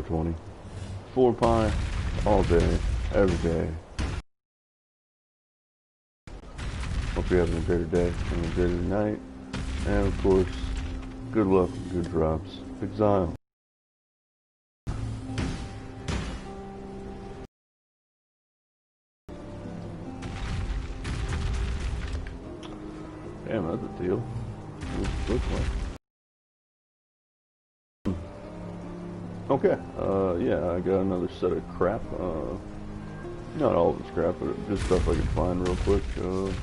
420. 4 pi, all day, every day. Hope you're having a greater day and a greater night. And of course, good luck and good drops. Exile. Damn, that's a deal. What it looks like. Okay, yeah, I got another set of crap. Not all of it's crap, but just stuff I could find real quick. To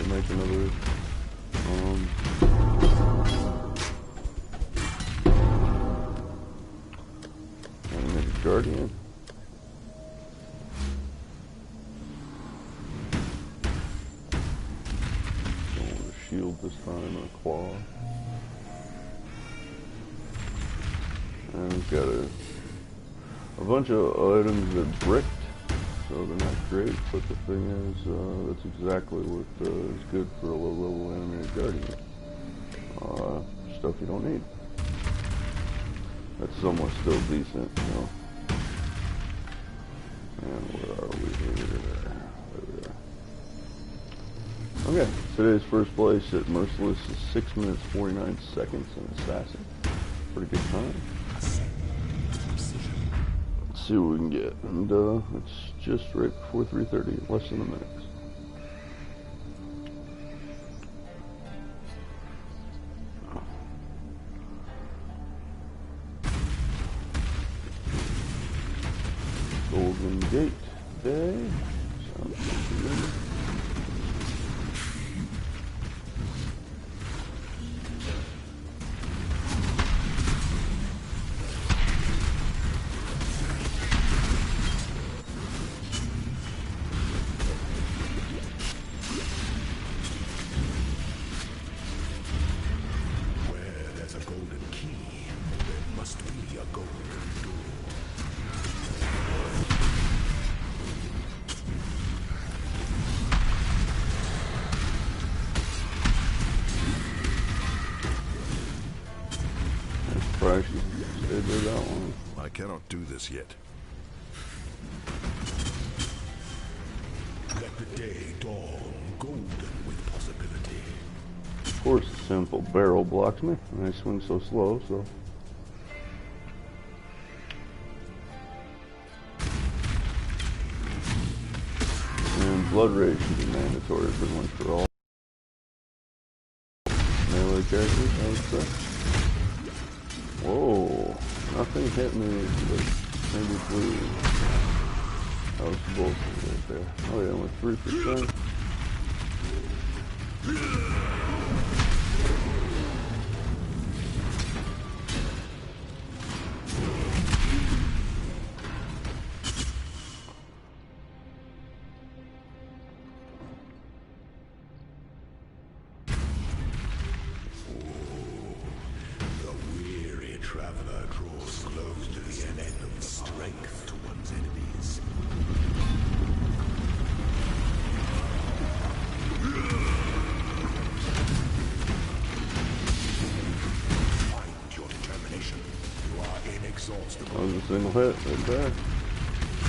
make another, animated guardian. Shield this time and a claw. And we've got a bunch of items that bricked, so they're not great, but the thing is, that's exactly what is good for a low-level animated guardian. Stuff you don't need. That's somewhat still decent, you know. And where are we here? Okay, today's first place at Merciless is 6 minutes 49 seconds in Assassin. Pretty good time. Let's see what we can get. And it's just right before 3:30, less than a minute. Golden Gate Day. Sounds familiar. I cannot do this yet. Let the day dawn, golden with possibility. Of course, a simple barrel blocks me, and I swing so slow, so. And Blood Rage should be mandatory pretty much for all melee characters, I would say. Whoa, nothing hit me, but maybe blue. That was bullshit right there. Oh yeah, only 3%. Traveler draws close to the end of strength to one's enemies. Find your determination. You are inexhaustible. That was a single hit right there.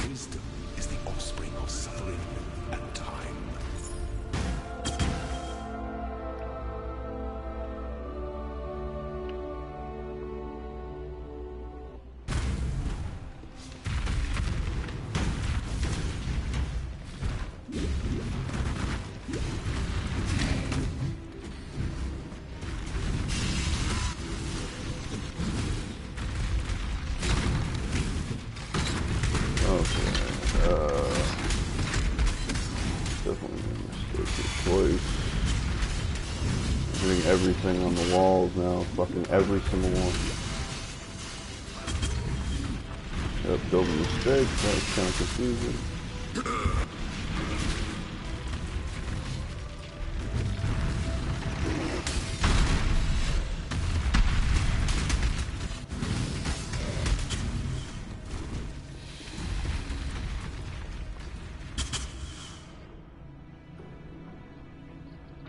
Wisdom is the offspring of suffering and time. Everything on the walls now, fucking every single one. Yep, double mistake, that's kind of confusing.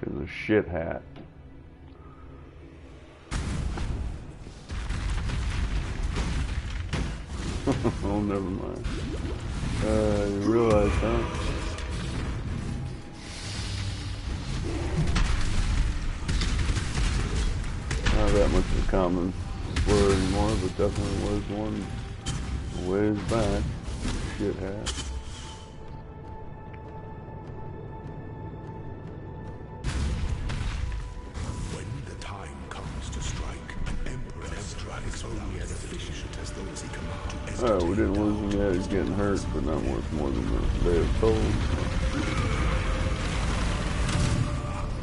There's a shit hat. Oh, never mind. You realize that? Not that much of a common slur anymore, but definitely was one a ways back. Shit hat. When the time comes to strike, an emperor strikes only as efficient as those he commands to Alright, we didn't lose him yet. He's getting hurt, but not worth more than they have told.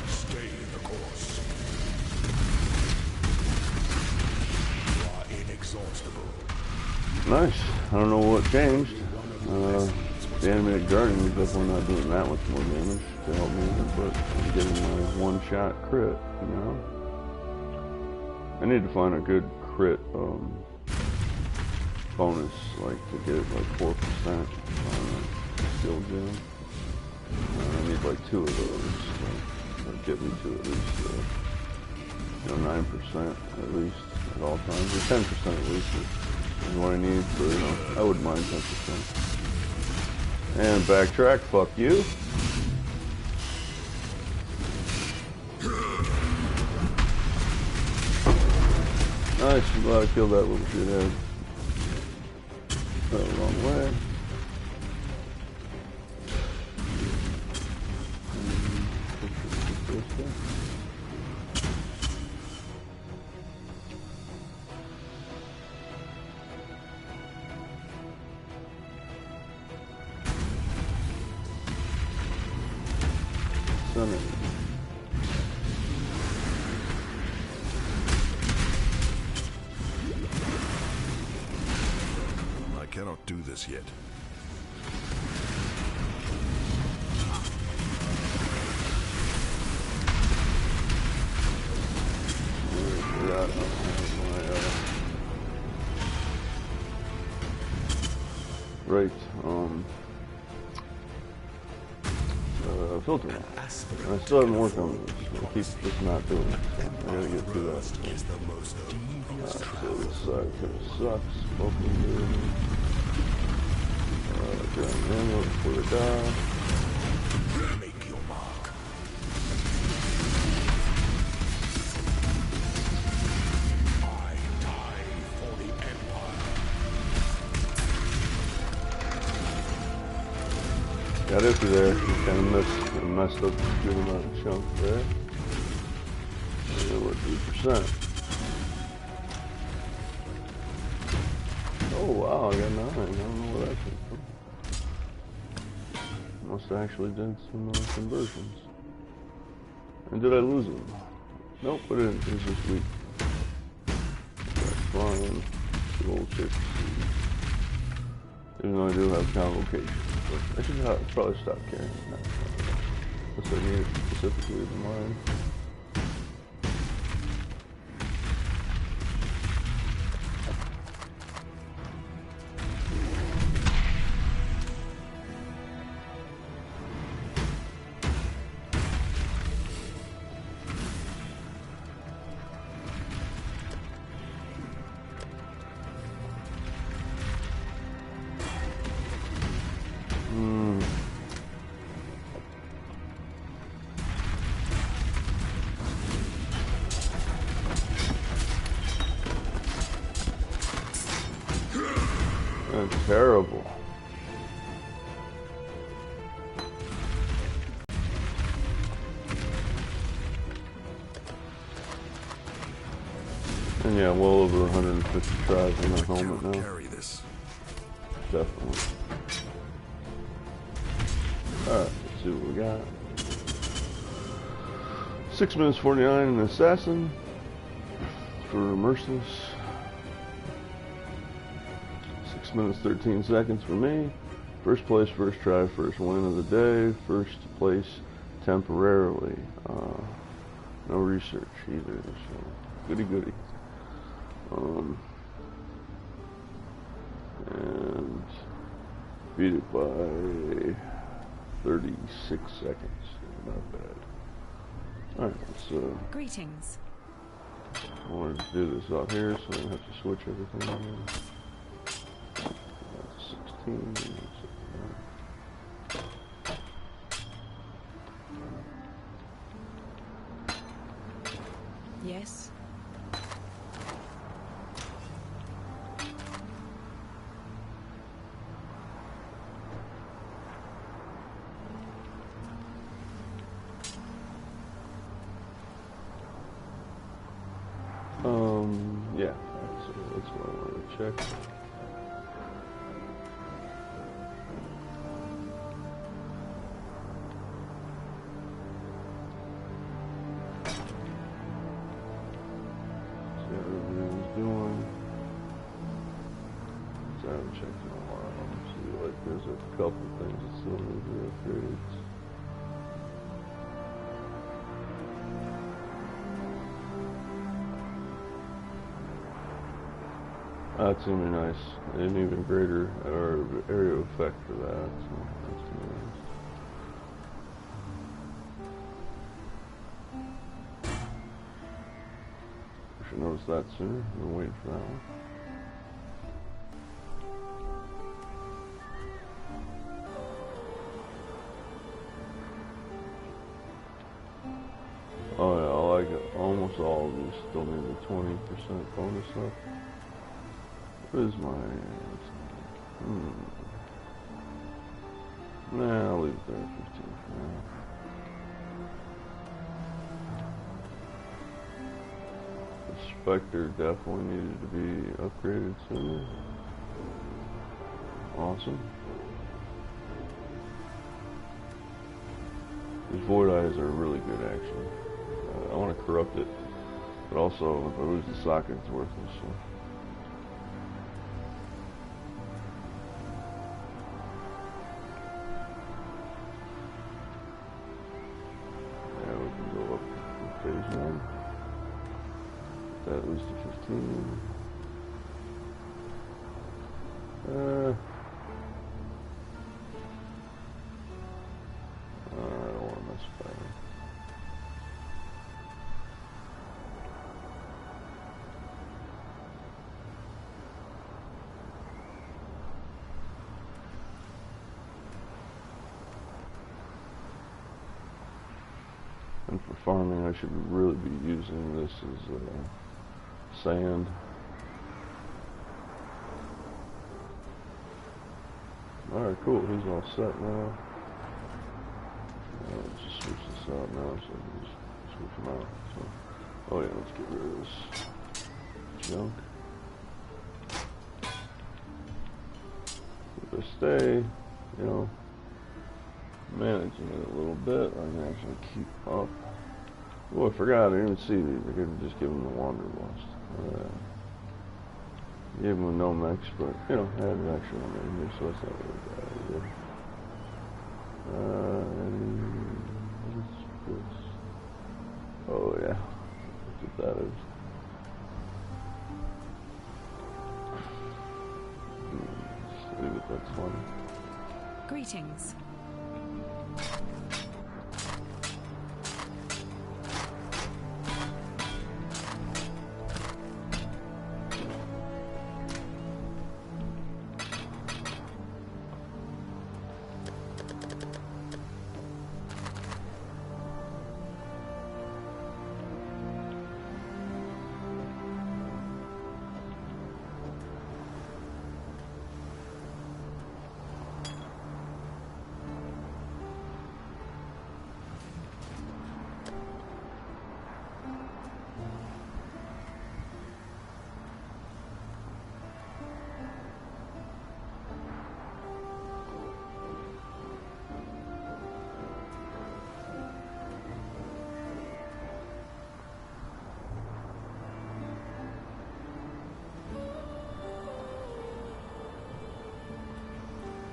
stay the course. You are inexhaustible. Nice. I don't know what changed. The animated guardian is definitely not doing that much more damage to help me, but I'm getting my one-shot crit, you know? I need to find a good crit bonus, like to get like 4% skill gem. I need like 2 of those, so that'll get me to at least 9% at least at all times, or 10% at least is what I need. So I wouldn't mind 10%. And backtrack, fuck you. Nice, I'm glad I killed that little shithead. Went the wrong way. I cannot do this yet. Filter on. I still haven't worked on this. I keep just not doing it. So I gotta get through that. So this side kind of sucks. Welcome to John Hamlet before I die. Make your mark. I die for the Empire. Got it through there. Kind of messed up a good amount of chunk there. We're at 3%. Oh wow, I got 9. I don't know where that came from. Must have actually did some conversions. And did I lose them? Nope, I didn't. It was just weak. That's fine. Gold 6. Even though I do have convocation. I should probably stop carrying that. Unless I need it specifically as mine. That's terrible. And yeah, well over 150 tries on that helmet now. Carry this. Definitely. Alright, let's see what we got. 6 minutes 49 an assassin for merciless. 6 minutes 13 seconds for me. First place, first try, first win of the day. First place temporarily. No research either, so goody goody. And beat it by 36 seconds. Not bad. Alright, let's Greetings. I wanted to do this out here so I don't have to switch everything again. 15. Yes. Yeah, that's what I want to check. See how everything's doing. So I haven't checked in a while. See, like, there's a couple things that still need to be upgraded. That's gonna be nice. An even greater area of effect for that. So that's gonna be nice. I should notice that sooner. I've been waiting for that one. Oh yeah, I like it. Almost all of these still need the 20% bonus up. What is my... Nah, I'll leave it there at 15 for now. The Spectre definitely needed to be upgraded sooner. Awesome. These Void Eyes are really good, actually. I want to corrupt it, but also if I lose the socket, it's worthless. So. Yeah, we can go up to phase 1. That lose to 15. I don't want to mess with that. And for farming, I should really be using this as sand. Alright, cool. He's all set now. Let's just switch this out now so I can just switch them out. So, oh yeah, let's get rid of this junk. If I stay, you know, managing it a little bit, I can actually keep up. Oh, I forgot, I didn't even see these. I could just give them the Wanderlust. Gave them a Nomex, but, you know, I had an extra one in here, so that's not really bad either. What is this? Oh, yeah. That's what that is. Just leave it, that's funny. Greetings.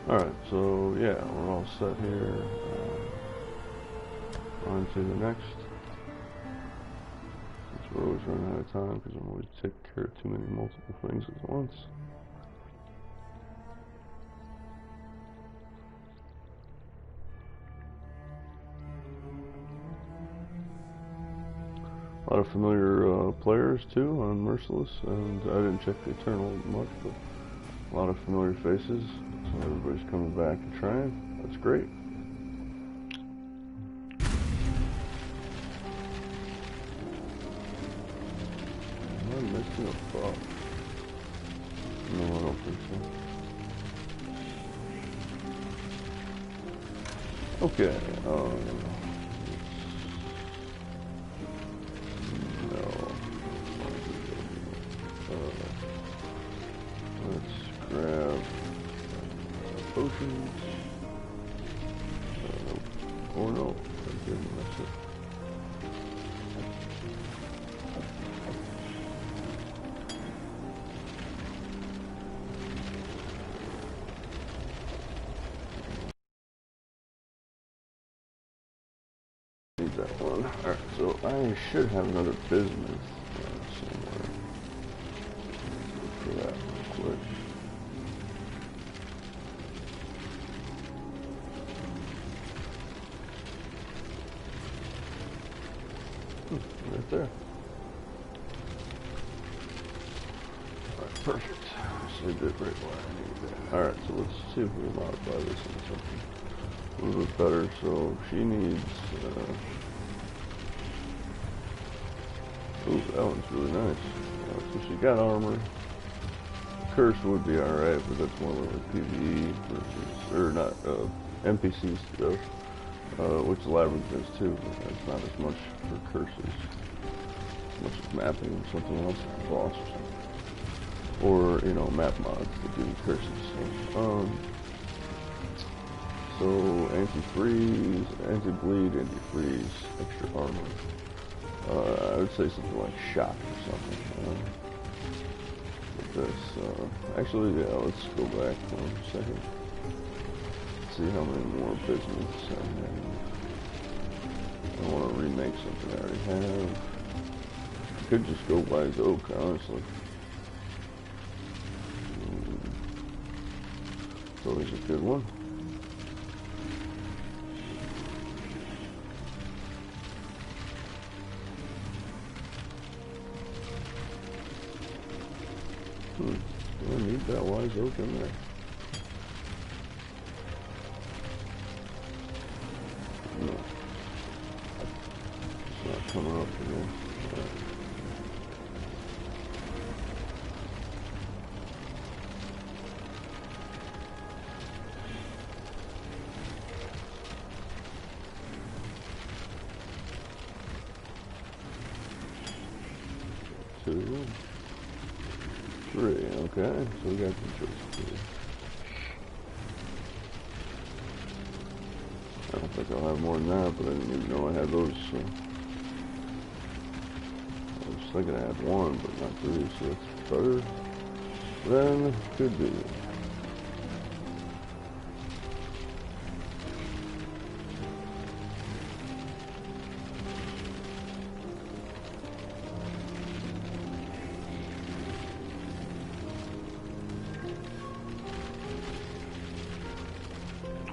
Alright, so yeah, we're all set here. On to the next. Since we're always running out of time because I'm always taking care of too many multiple things at once. A lot of familiar players too on Merciless, and I didn't check the Eternal much, but A lot of familiar faces, so everybody's coming back and trying. That's great. Am I missing a bug? No, I don't think so. Okay, no. Let's grab potions. Oh no, I didn't miss it. Need that one. Alright, so I should have another business somewhere. Look for that real quick. Right there. Alright, perfect. Saved it right where I need it. Alright, so let's see if we can modify this into something a little bit better. So she needs ooh, that one's really nice. So she got armor. Curse would be alright, but that's more like PvE versus, or not, NPC stuff. Which Labyrinth is too, but that's not as much for curses. As much as mapping or something else, like a boss or something. Or, you know, map mods that do curses. So anti-freeze, anti-bleed, anti-freeze, extra armor. I would say something like shock or something. With this, actually, yeah, let's go back one second. See how many more business I have. I want to remake something I already have. I could just go buy his oak, honestly. It's always a good one. Do I need that wise oak in there? No. It's not coming up again. Right. Two. Three, okay, so we got some choices here. I don't think I'll have more than that, but I didn't even know I had those, so. I was thinking I had one, but not three, so that's better than could be.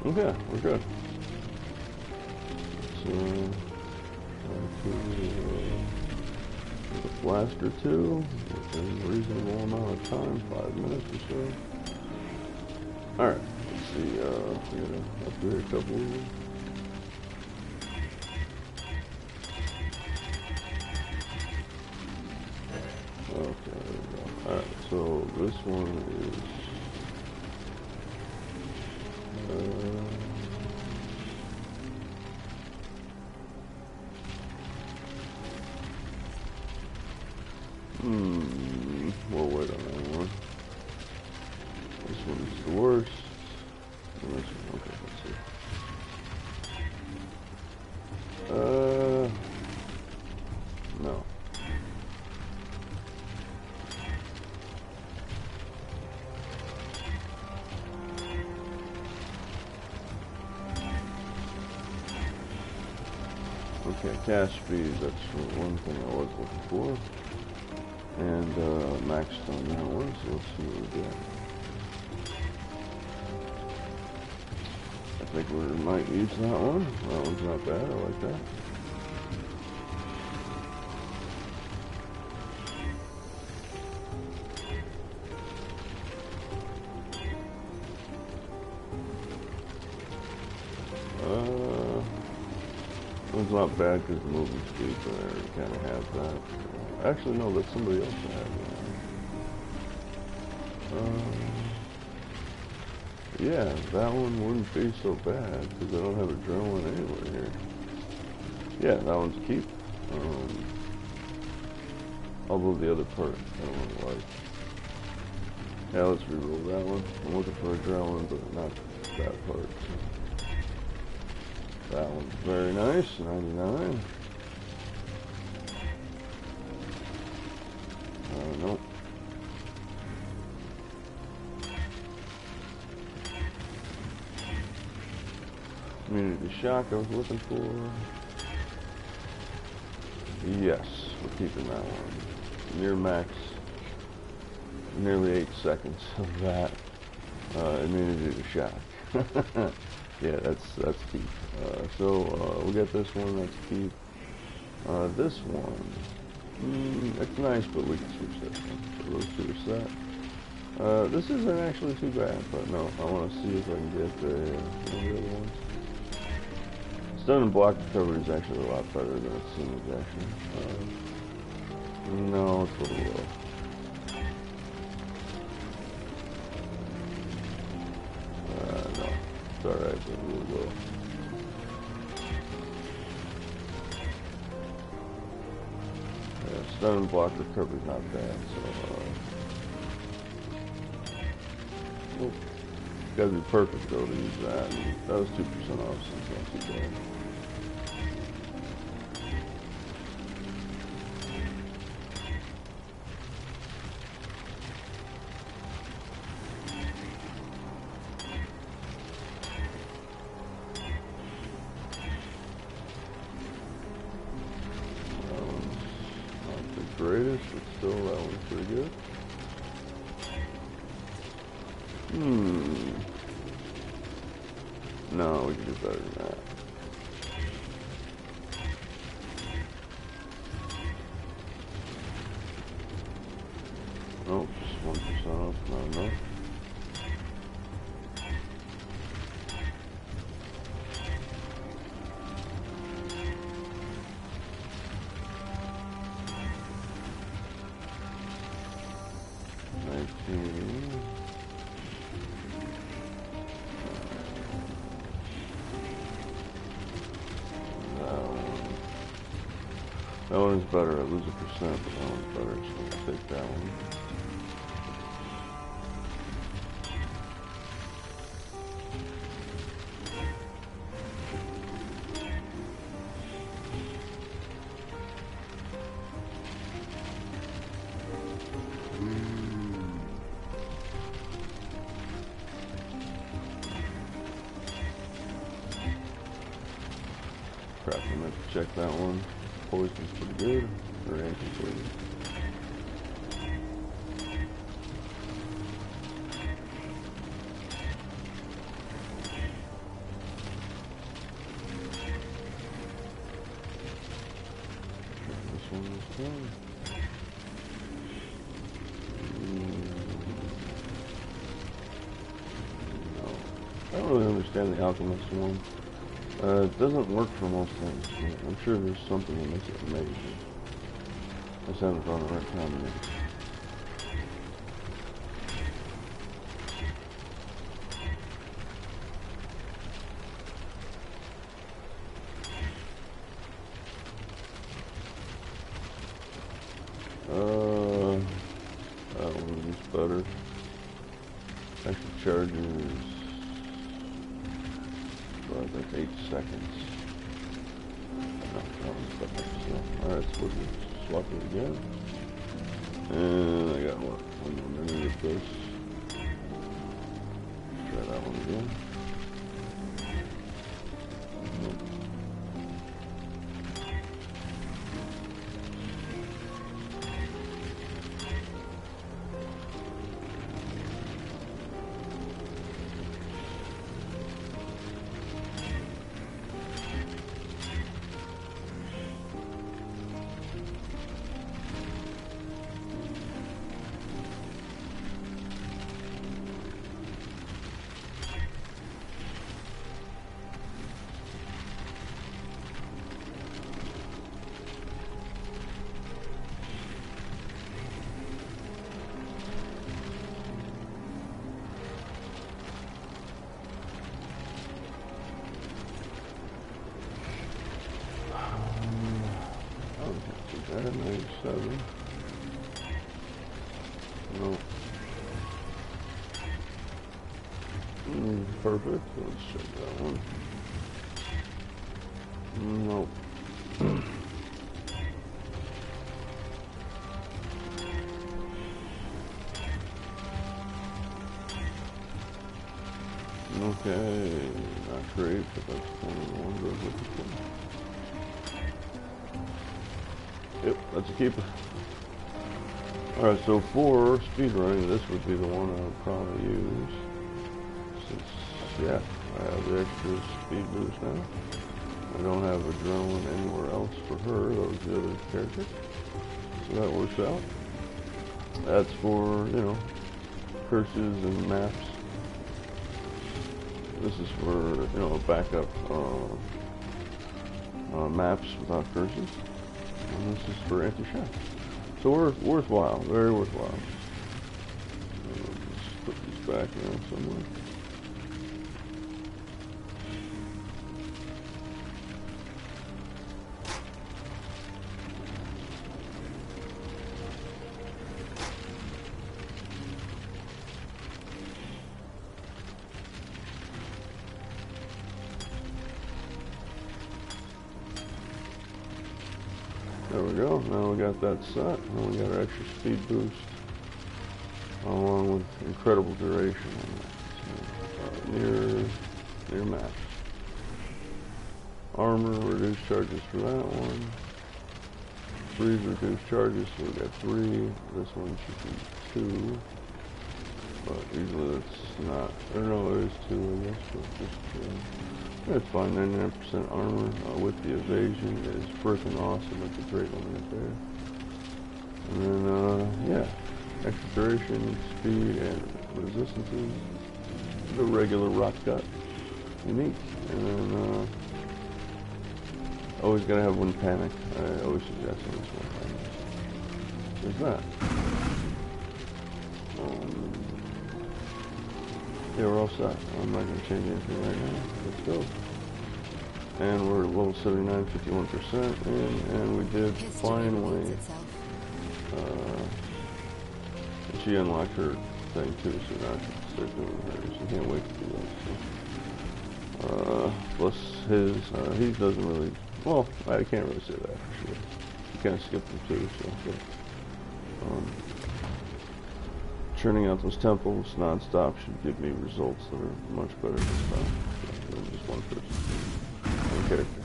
Okay, we're good. So, with a blast or two, within a reasonable amount of time, 5 minutes or so. Alright, let's see, we gotta upgrade a couple of them. Okay, there we go. Alright, so this one is we'll wait on that one. This one's the worst. And this one, okay, let's see. No. Okay, cast speed, that's one thing I was looking for. And maxed on that one, so let's see what we get. I think we might use that one. That one's not bad, I like that. one's not bad because the moving speed there kind of has that. Actually, no, that's somebody else that had one. Yeah, that one wouldn't be so bad because I don't have adrenaline anywhere here. Yeah, that one's a keep. Although the other part I don't really like. Yeah, let's reroll that one. I'm looking for adrenaline, but not that part. That one's very nice, 99. Nope. Immunity shock I was looking for. Yes, we're keeping that one. Near max. Nearly 8 seconds of that. Immunity to shock. Yeah, that's key. So we got this one, that's key. This one, it's nice, but we can switch this one. So those two are set. This isn't actually too bad, but no, I want to see if I can get one of the other ones. Stun and block recovery is actually a lot better than it seems, actually. No, it's a little low. No, it's alright, it's a little low. Yeah, stun and block recovery is not bad, so, well, gotta be perfect though to use that, and that was 2% off, so it's not too bad. Greatest, but still that one's pretty good. No, we can do better than that. Nope, just 1% off, not enough. That one is better. I lose 1%, but that one's better, so I'll take that one. Crap, I meant to check that one. Poison's pretty good, or anti-poison. This one is done. No. I don't really understand the alchemist one. It doesn't work for most things. I'm sure there's something that makes it amazing. I just haven't found the right combination. That one is better. Extra charges. That's 8 seconds. No, that one's better. So, alright, so we'll swap it again. And I got what? 1 more minute of this. Try that one again. Nope. 97. Nope. Perfect. Let's check that one. Nope. Okay, not great, but that's kind of the one goes with the Yep, that's a keeper. Alright, so for speedrunning, this would be the one I would probably use. Since, yeah, I have the extra speed boost now. I don't have adrenaline anywhere else for her, that was the other character. So that works out. That's for, you know, curses and maps. This is for, you know, backup maps without curses. And this is for anti-shock. So worthwhile, very worthwhile. Just put these back now somewhere. There we go. Now we got that set. Now we got our extra speed boost, along with incredible duration on that. So, near max. Armor reduced charges for that one. Freeze reduced charges, so we got 3. This one should be 2, but usually it's not. Or no, it is 2, I guess. But just that's fine. 99% armor with the evasion is freaking awesome. That's a great one right there. And then, yeah, extra duration, speed, and resistances. The regular rock gut, unique. And then, always gotta have one panic. I always suggest this one. There's that. Yeah, we're all set. I'm not going to change anything right now. Let's go. And we're at level 79, 51%, and we did finally, she unlocked her thing too, so now I can start doing hers. I can't wait to do that. So. Plus his, he doesn't really, well, I can't really say that for sure. You kind of skipped them too, so. Churning out those temples non-stop should give me results that are much better this time than just one person, one character.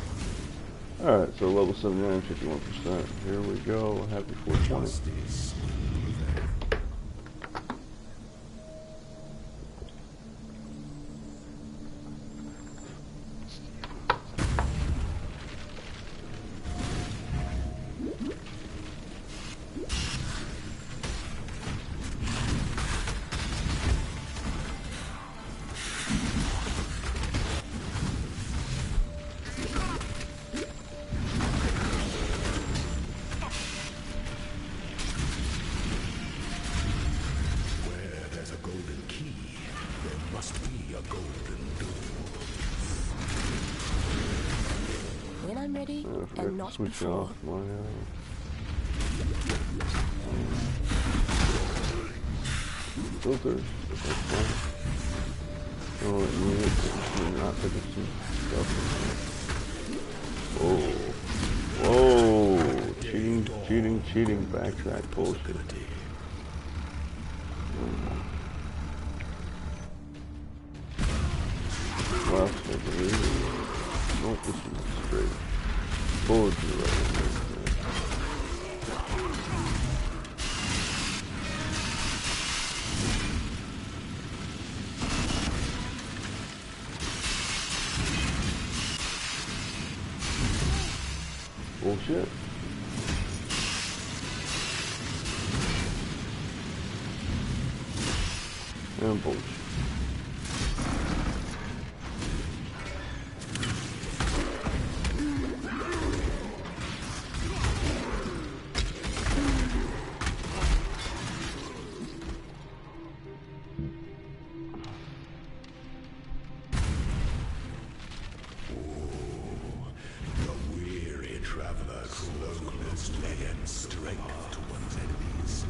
Alright, so level 79, 51%. Here we go. Happy 420. And not switch before. off my filters. That's fine. Oh, it needs not pick up some stuff. Whoa. Whoa. Cheating, backtrack bullshit. Left, I believe. Nope, this is straight. Forward to the right. Bullshit. And bullshit. The weary traveler Ember crawls and strength to one's enemies.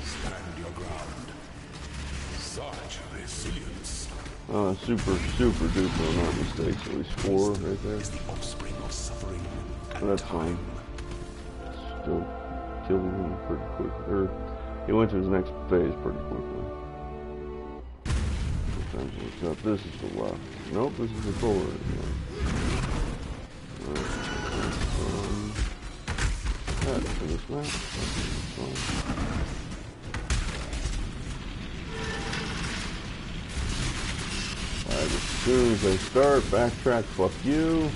Stand your ground. Such resilience. Super duper, not mistakes. At least 4 right there. Is the offspring of suffering and That's time. fine. Still killed him pretty quick. Or he went to his next phase pretty quickly. Sometimes it looks up. This is the left. Nope, this is the forward. That for this map. Alright, as soon as they start, backtrack, fuck you.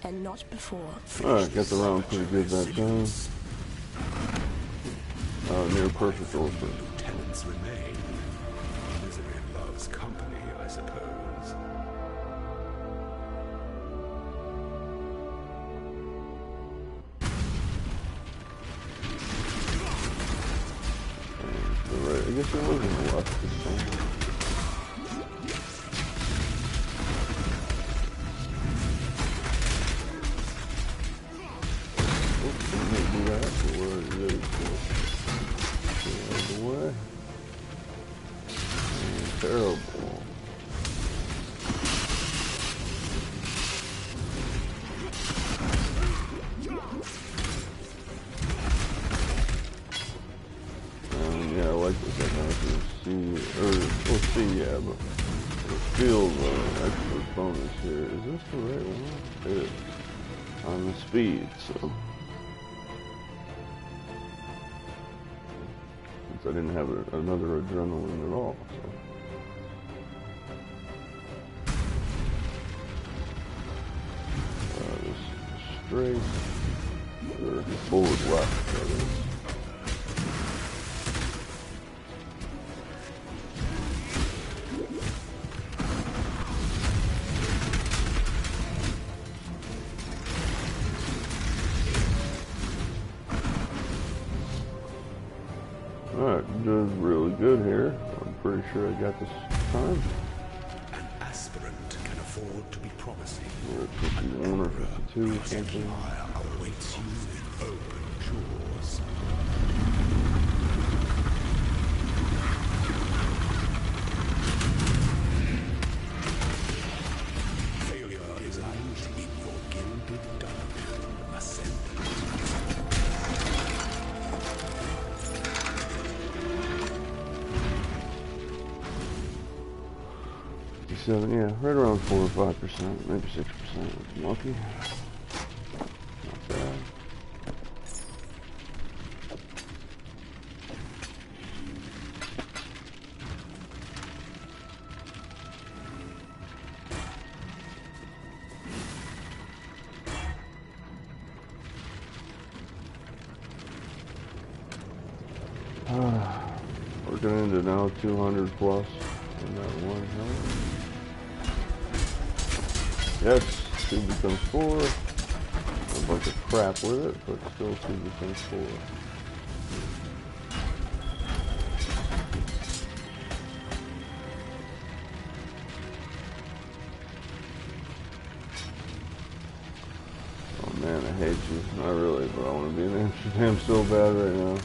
And not before. Alright, got the round pretty good that time. Near perfect order. Lieutenants remain. Misery loves company, I suppose. Right, I guess it was in the left this time. Terrible. Yeah, I like this. I can see, or we'll see, yeah, but it feels extra bonus here. Is this the right one? It is. On the speed, so. Since I didn't have another adrenaline at all, so. Straight, or forward left, that is. Alright, doing really good here. I'm pretty sure I got this time. An aspirant can afford to be promising. We're at 51 or 52 or something. Empire awaits you with open jaws. Failure is lounge in your gilded dungeon. Ascendant. Yeah, right around 4 or 5%, maybe 6%. If I'm lucky. Not bad. We're getting into now 200 plus in that one health. Yes, 2 becomes 4. A bunch of crap with it, but still 2 becomes 4. hate you. Not really, but I want to be in Amsterdam so bad right now.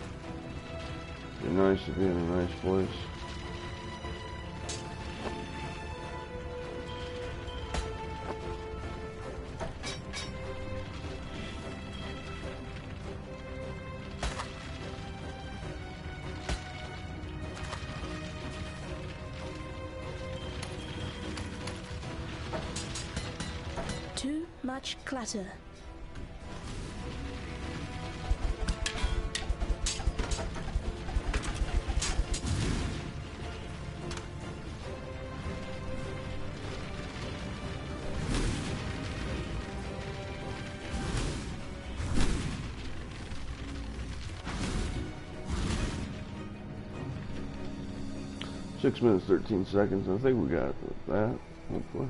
It'd be nice to be in a nice place. Too much clutter. Six minutes, 13 seconds. I think we got that, hopefully.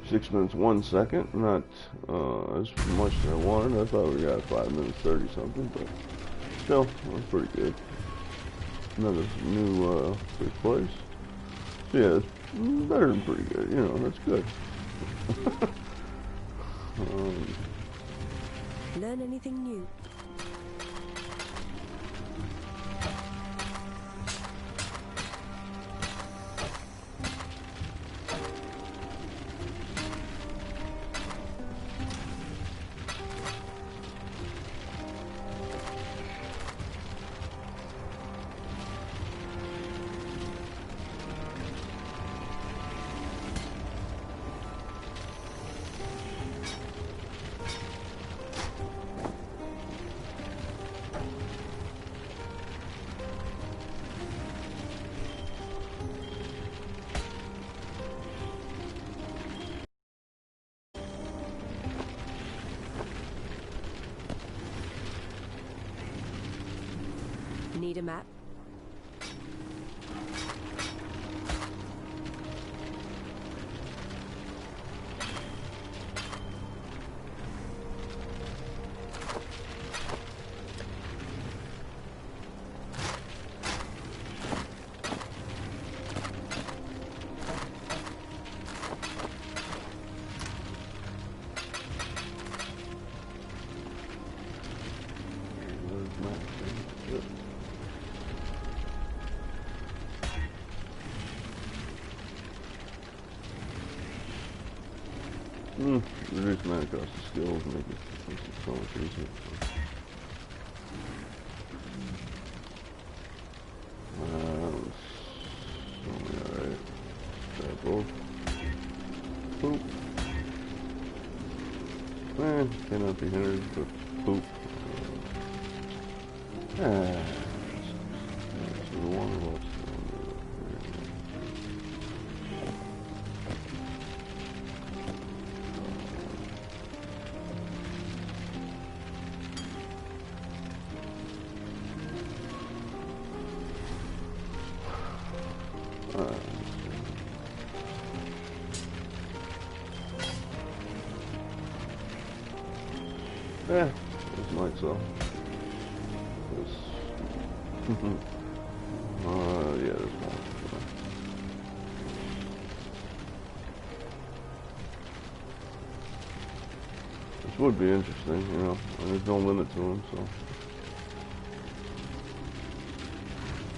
6 minutes, 1 second. Not as much as I wanted. I thought we got 5 minutes, 30 something, but still, that was pretty good. Another new big place. So yeah, it's better than pretty good. You know, that's good. Learn anything new? Need a map? Reduce mana cost of skills, make it so much easier. That was alright. Try both. Poop. Cannot be hindered, but poop. So the one was this might so. This. Yeah, there's one. This would be interesting, you know. And there's no limit to them, so.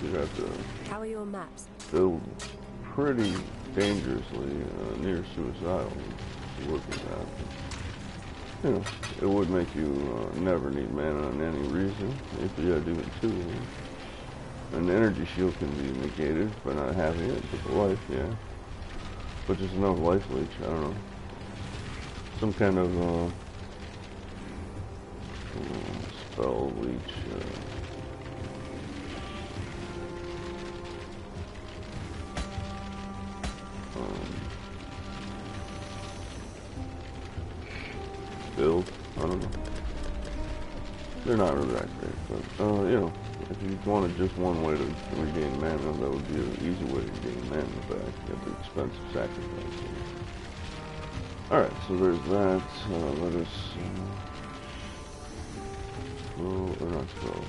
You'd have to. How are your maps? Build pretty dangerously near suicidal to work with that. You know, it would make you never need mana on any reason if you had even two. An energy shield can be negated by not having it, but the life, yeah. But just enough life leech, I don't know. Some kind of spell leech. Build, I don't know. They're not really that great, but you know, if you wanted just one way to regain mana, that would be an easy way to gain mana back at the expense of sacrifice. Alright, so there's that. Let us scroll, or not scroll.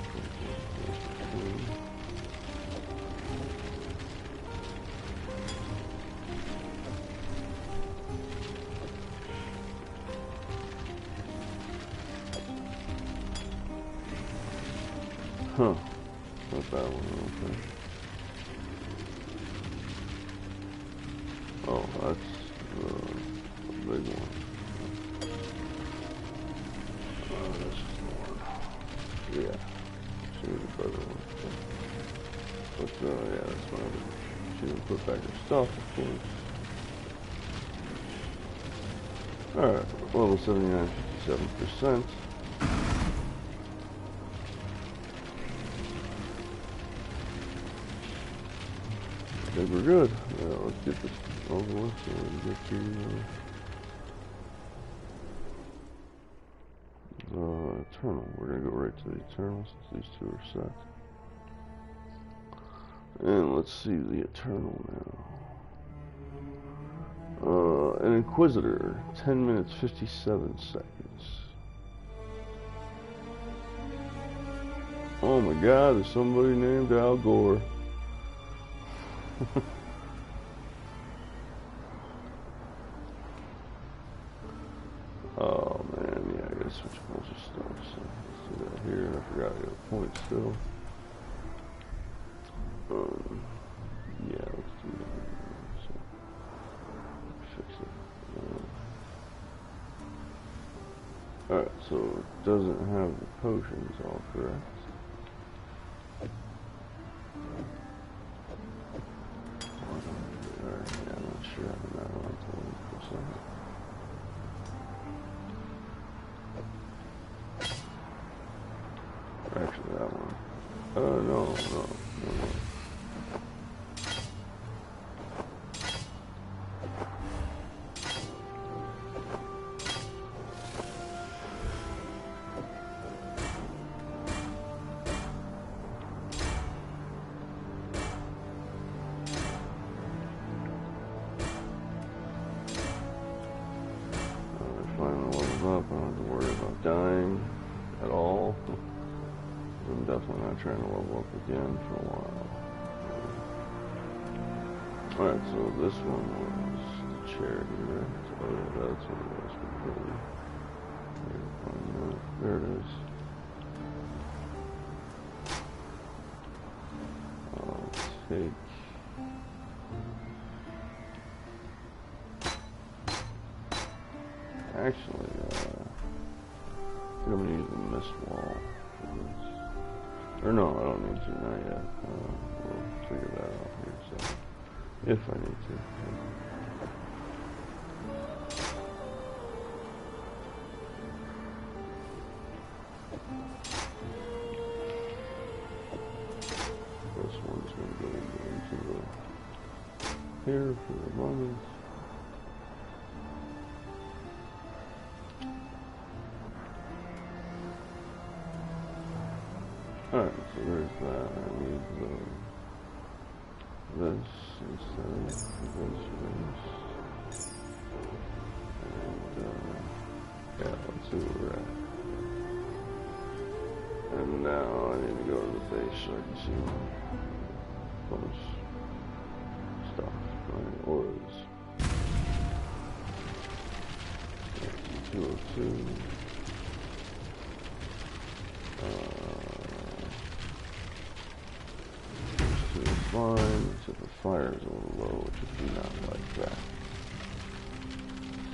Huh. Not that one, okay. Oh, that's the big one. This is the one. Yeah. She was the better one. But, yeah, that's why she didn't put back her stuff, of course. Alright, level 79, 57%. I think we're good. Let's get this over with so we can get to Eternal. We're gonna go right to the Eternal since these two are set. And let's see the Eternal now. An Inquisitor, 10 minutes 57 seconds. Oh my God, there's somebody named Al Gore. Oh man, yeah, I gotta switch a bunch of stuff. So let's do that here. I forgot I got a point still. Yeah, let's do that. So, fix it. Alright, so it doesn't have the potions all correct. Alright, yeah, I'm not sure I'm not on to 1%. Actually, that one. No. Finally levels up. I don't have to worry about dying at all. I'm definitely not trying to level up again for a while. Alright, so this one was the charity, right? Oh yeah, that's what it was before. There it is. I'll take... Actually, I think I'm going to use the mist wall for this. Or no, I don't need to, not yet. We'll figure that out here, so if I need to. This one's going to go into the here for the moment. Alright, so there's that. I need this instead of this. And, yeah, let's see where we're at. And now I need to go to the base so I can see my bonus stuff. My auras. 202. Fine, except the fire is a little low, which is not like that.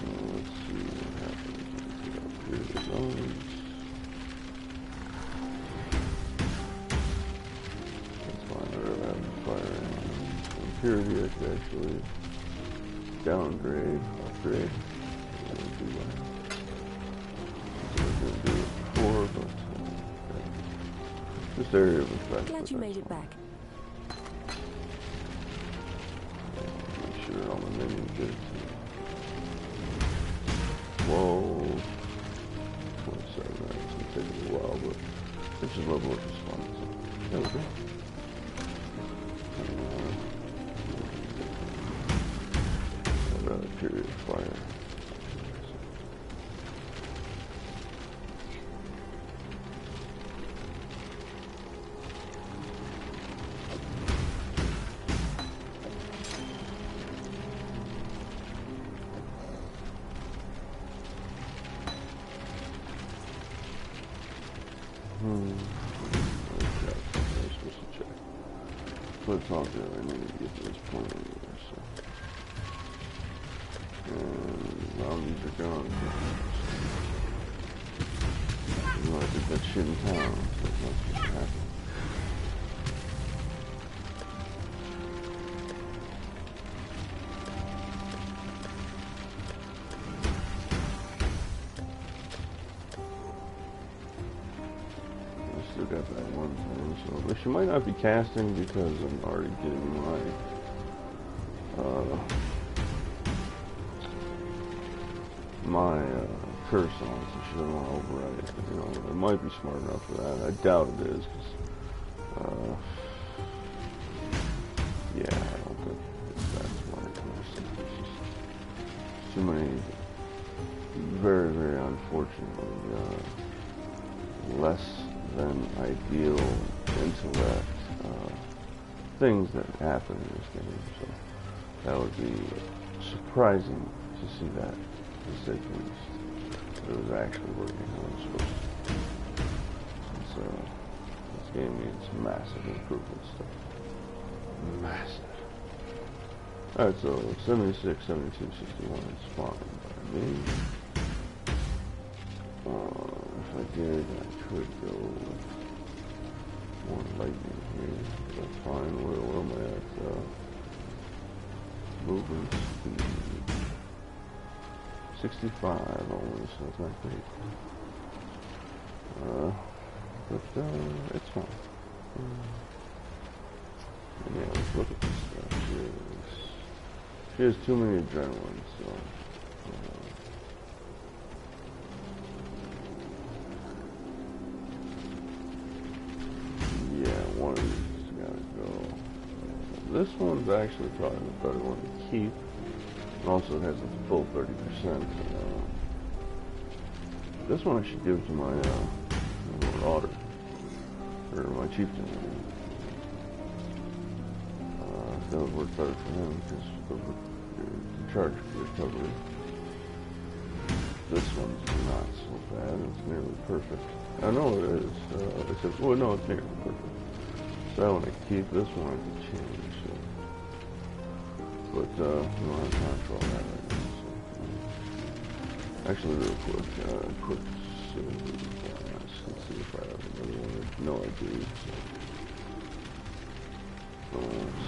So let's see what happens when we get up here to those. That's fine, I'd rather have the fire and impurity. I could actually downgrade, upgrade. I'm going to do that. I was going to do it before, but this area of effect. Glad you made it back. All the minions get it too. Whoa. 27, that's gonna take a little while, but it's just level up is fun. So there we go. I'd rather period of fire. but it's all good. I need to get to this point anyway, so. And I'll use your guns. You know, I did that shit in town, so it's not supposed to happen. I still got that one thing, so. But she might not be casting because I'm already getting my, curse on, so she doesn't want to override it. You know, it might be smart enough for that. I doubt it is, because, yeah, I don't think it's that smart. It's just too many, very, very unfortunately, less than ideal intellect, things that happen in this game, so that would be surprising to see that, to say the least. It was actually working how it was supposed to. And so, this game needs massive improvement stuff. Massive. Alright, so 76, 72, 61 is fine by me. If I did, I could go with more lightning here. That's fine. Where am I at? Movement speed. 65 only, so it's not great. But it's fine. Yeah, let's look at this stuff. She has too many adrenaline, so. Yeah, one of these has gotta go. This one's actually probably the better one to keep. Also, it has a full 30%. This one I should give to my daughter, or my chieftain. That would work better for him because the charge recovery. This one's not so bad. It's nearly perfect. I know it is. Except, well, no, it's nearly perfect. So that one I keep. This one I can change. So. But, we don't have time for all that right now, so. Actually, real quick let's see if I have another one. No, I do, so.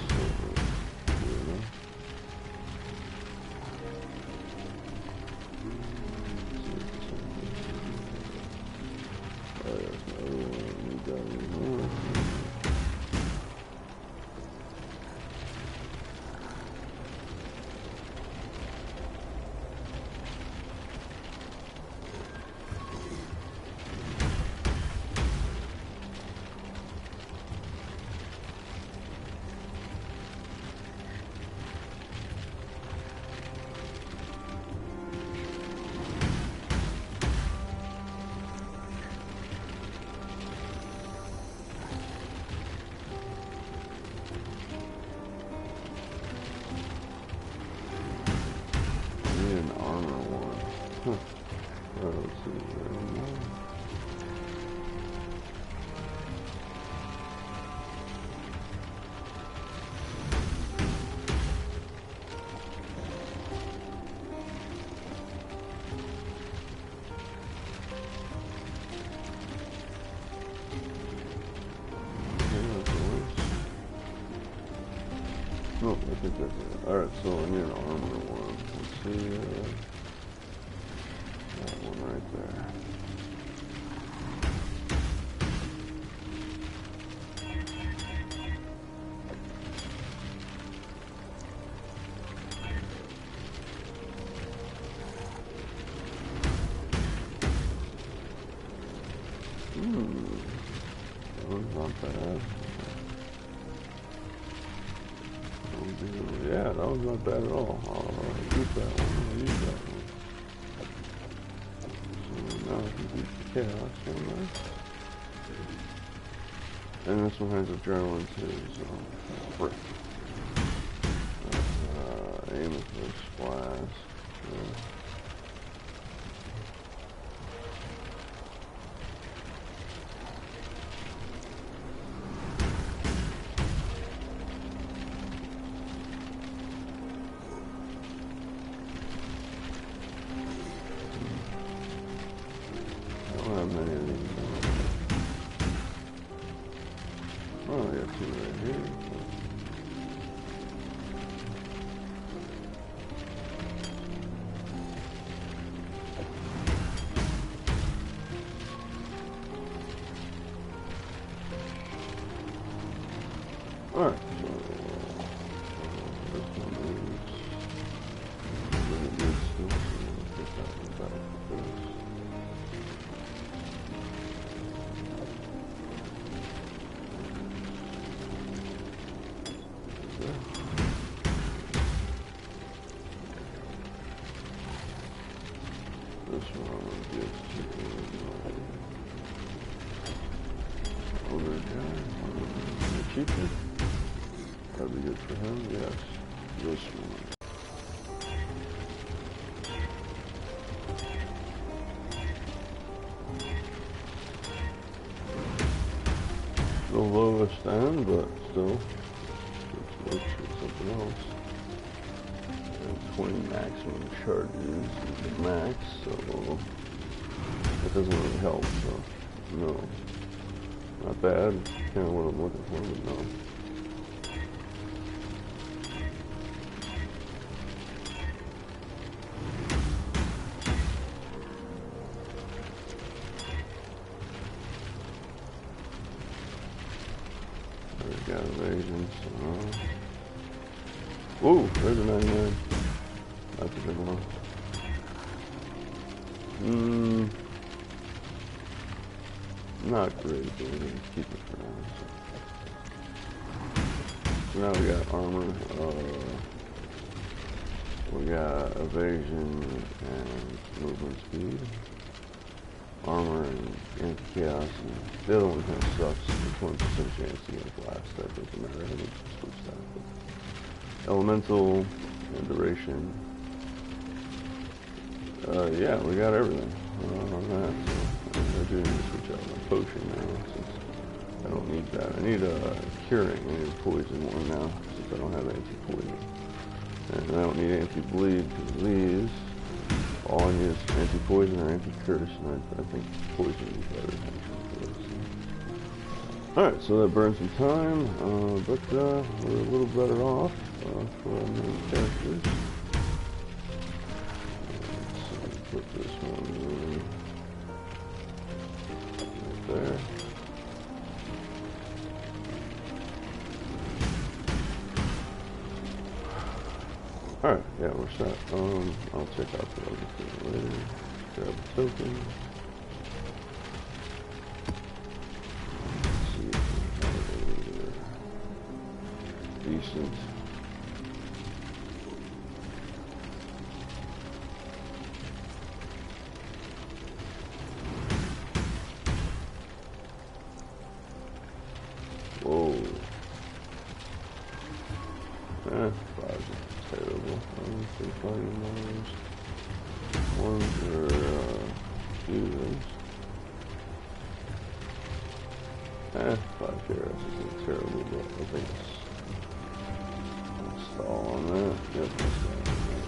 Silver. There's another one. We got any more. No, I think that's it. Alright, so I need an armor one. Let's see, that one right there. That one's not bad. Yeah, that one's not bad at all. I'll use that one. So now I can use the chaos one there. And this one has adrenaline too, so frick. Aim at those splash. Yeah. Alright, so this one is really good still, so I'm gonna put that one back with this. This one I'm gonna give to my older guy, the cheaper. That'd be good for him, yes. This one. The lowest end, but still, let's look for something else. And 20 maximum charges is the max, so it doesn't really help, so no. Not bad, kind of what I'm looking for, but no. Got evasion, so whoa, there's a 99. That's a big one. Not great, but we're gonna keep it for now. So now we got armor, we got evasion and movement speed. Armor and anti-chaos, and the other one kind of sucks. It's 20% chance to get blast. That doesn't matter. I think switch that. But elemental and duration. Yeah, we got everything on that. So I do need to switch out my potion now since I don't need that. I need a curing. I need a poison one now since I don't have anti-poison, and I don't need anti-bleed because these. All I need is anti-poison or anti-curse, and I think poison is better. Alright, so that burns some time, but we're a little better off for our main characters. So put this one right there. Alright, yeah, we're set. I'll check out the other thing later. Grab a token. Let's see if we have a decent. Whoa. 5 terrible. Ones are users. 5 KRS isn't terrible, but I think it's install on that. Yep, install on that.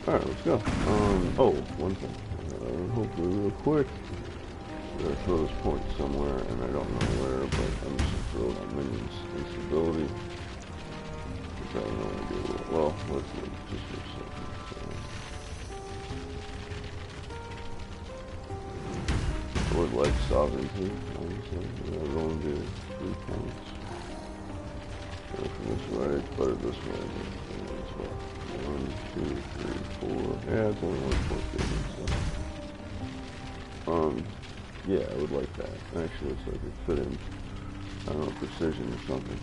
Alright, let's go. Oh, one thing. Hopefully real quick. I'm gonna throw this point somewhere, and I don't know where, but I'm just gonna throw it on minions instability. Which I have no idea what. Well, let's look just for a second. So. I would like sovereignty, obviously. I'll only do 3 points. Go from this way, put it this way, and this way. 1, 2, 3, 4. Yeah, it's only 1 point difference, so. Yeah, I would like that. Actually, looks like it fit in, I don't know, precision or something.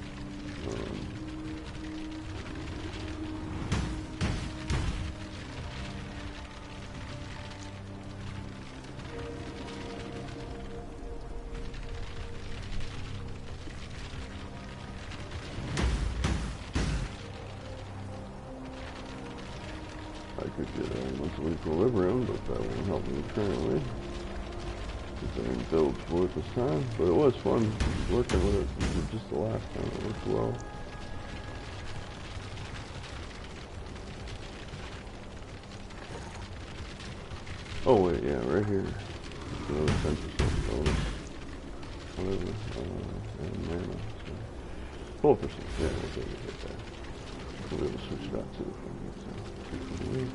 I could get a mental equilibrium, but that won't help me currently. I didn't build for it this time, but it was fun working with it just the last time. It worked well. Oh wait, yeah, right here. Another 10% bonus. Whatever. And mana. So 12%. Yeah, we'll take it right there. We'll be able to switch it out too if we need to. 2 for the week.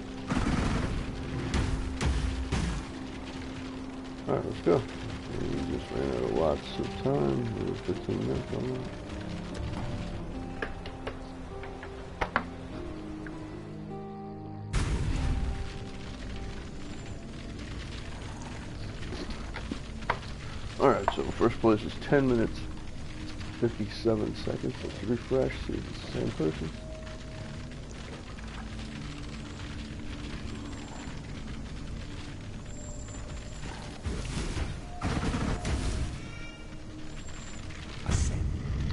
Alright, let's go. We just ran out of lots of time. We have 15 minutes on that. Alright, so first place is 10 minutes, 57 seconds. Let's refresh, see if it's the same person.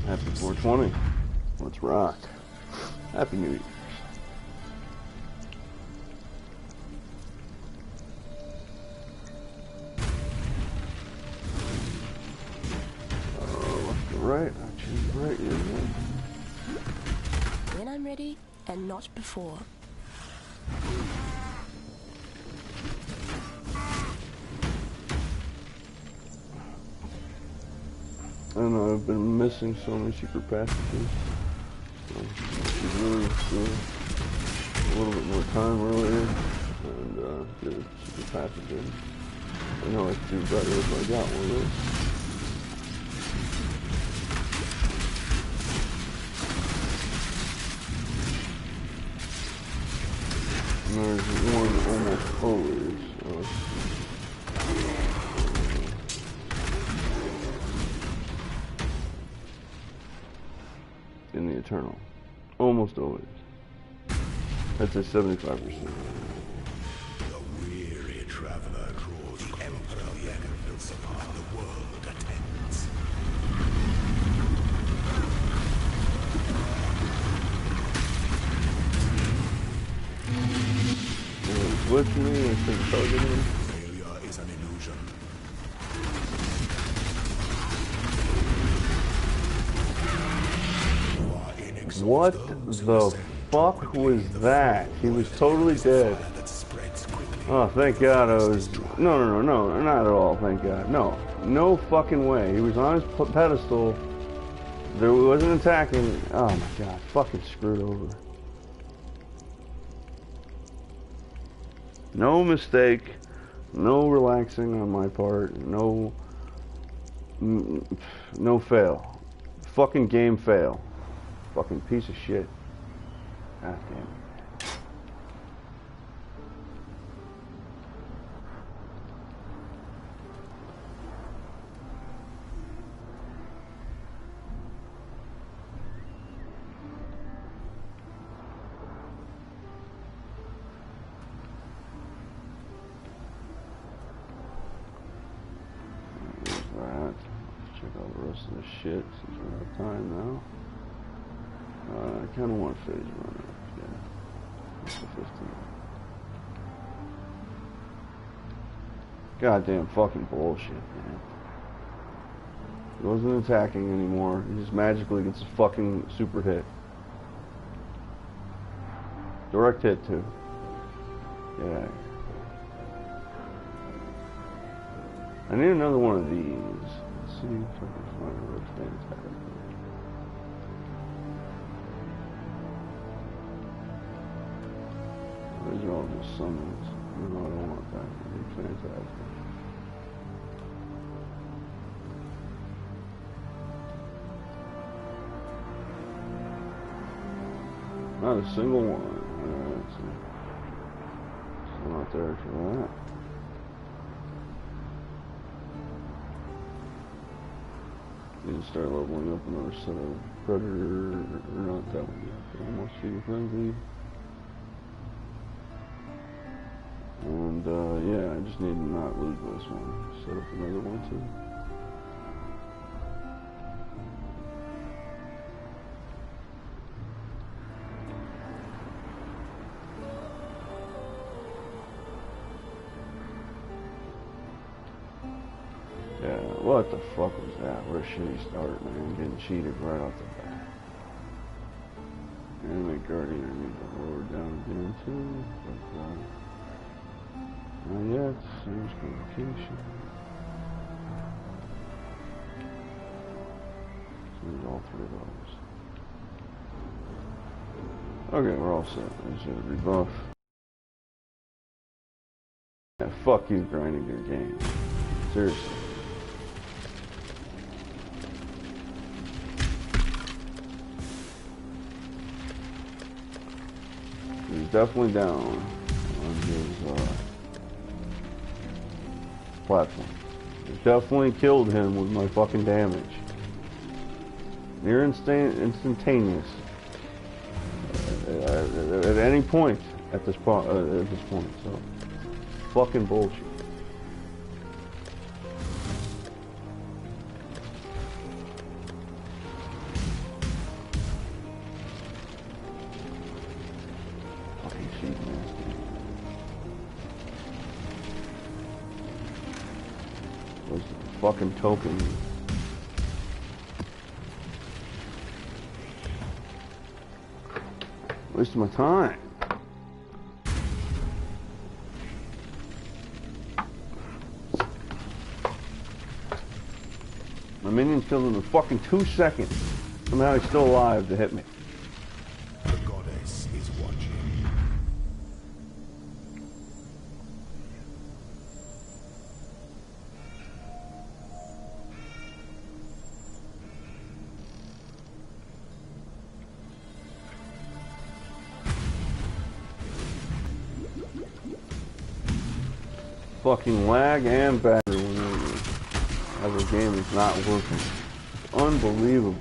Happy 420. Let's rock. Happy New Year. Left to right. I choose right, yeah. When I'm ready, and not before. I don't know, I've been missing so many secret passages. So, she's really a little bit more time earlier and get a secret passage in. I know I'd do better if I got one of those. And there's one almost always. In the Eternal. Almost always. I'd say 75%. The weary traveler draws the emperor the echoes upon the world attends. With me, I think targeting. Failure is an illusion. What the fuck was that? He was totally dead. Oh, thank God I was... No, not at all, thank God. No fucking way. He was on his pedestal. There wasn't attacking. Oh my God, fucking screwed over. No mistake. No relaxing on my part. No fail. Fucking game fail. Fucking piece of shit. God damn it. There's that. Let's check out the rest of this shit since we're out of time now. I kind of want phase runner. Yeah. That's the 15. Goddamn fucking bullshit, man. He wasn't attacking anymore. He just magically gets a fucking super hit. Direct hit, too. Yeah. I need another one of these. Let's see if I can find a real fantastic. These are all just summons. No, I don't want that. I need fantastic. Not a single one. Alright, so still not there for that. Need to start leveling up another set of Predator, or not that one yet. Almost Feeding Frenzy. And yeah, I just need to not lose this one. Set up another one too. Yeah, what the fuck was that? What a shitty start, man. Getting cheated right off the bat. Anime Guardian, I need to lower down again too. But, not yet. Seems complication. So there's all three of those. Okay, we're all set. I just need to rebuff. Yeah, fuck you grinding your game. Seriously. He's definitely down on his platform. Definitely killed him with my fucking damage. Near instantaneous. At any point at this point. So, fucking bullshit. Fucking cheat, man. Where's the fucking token? Wasting my time. My minion's killed in fucking 2 seconds. Somehow he's still alive to hit me. The goddess is watching. Fucking lag and battery as the game is not working. It's unbelievable.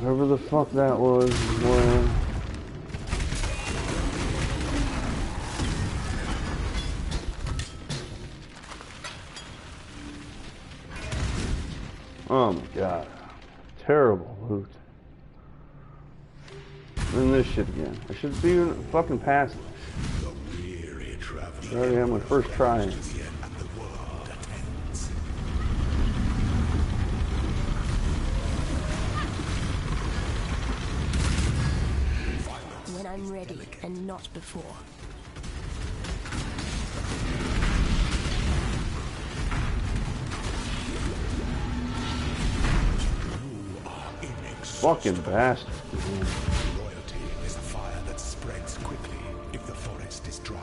Whatever the fuck that was, well, oh my god. Terrible loot. And this shit again. I should be fucking past this. The weary traveler. I already had my first try. Yet and the world attends. When I'm ready and not before. Fucking bastard. Loyalty is a fire that spreads quickly if the forest is dry.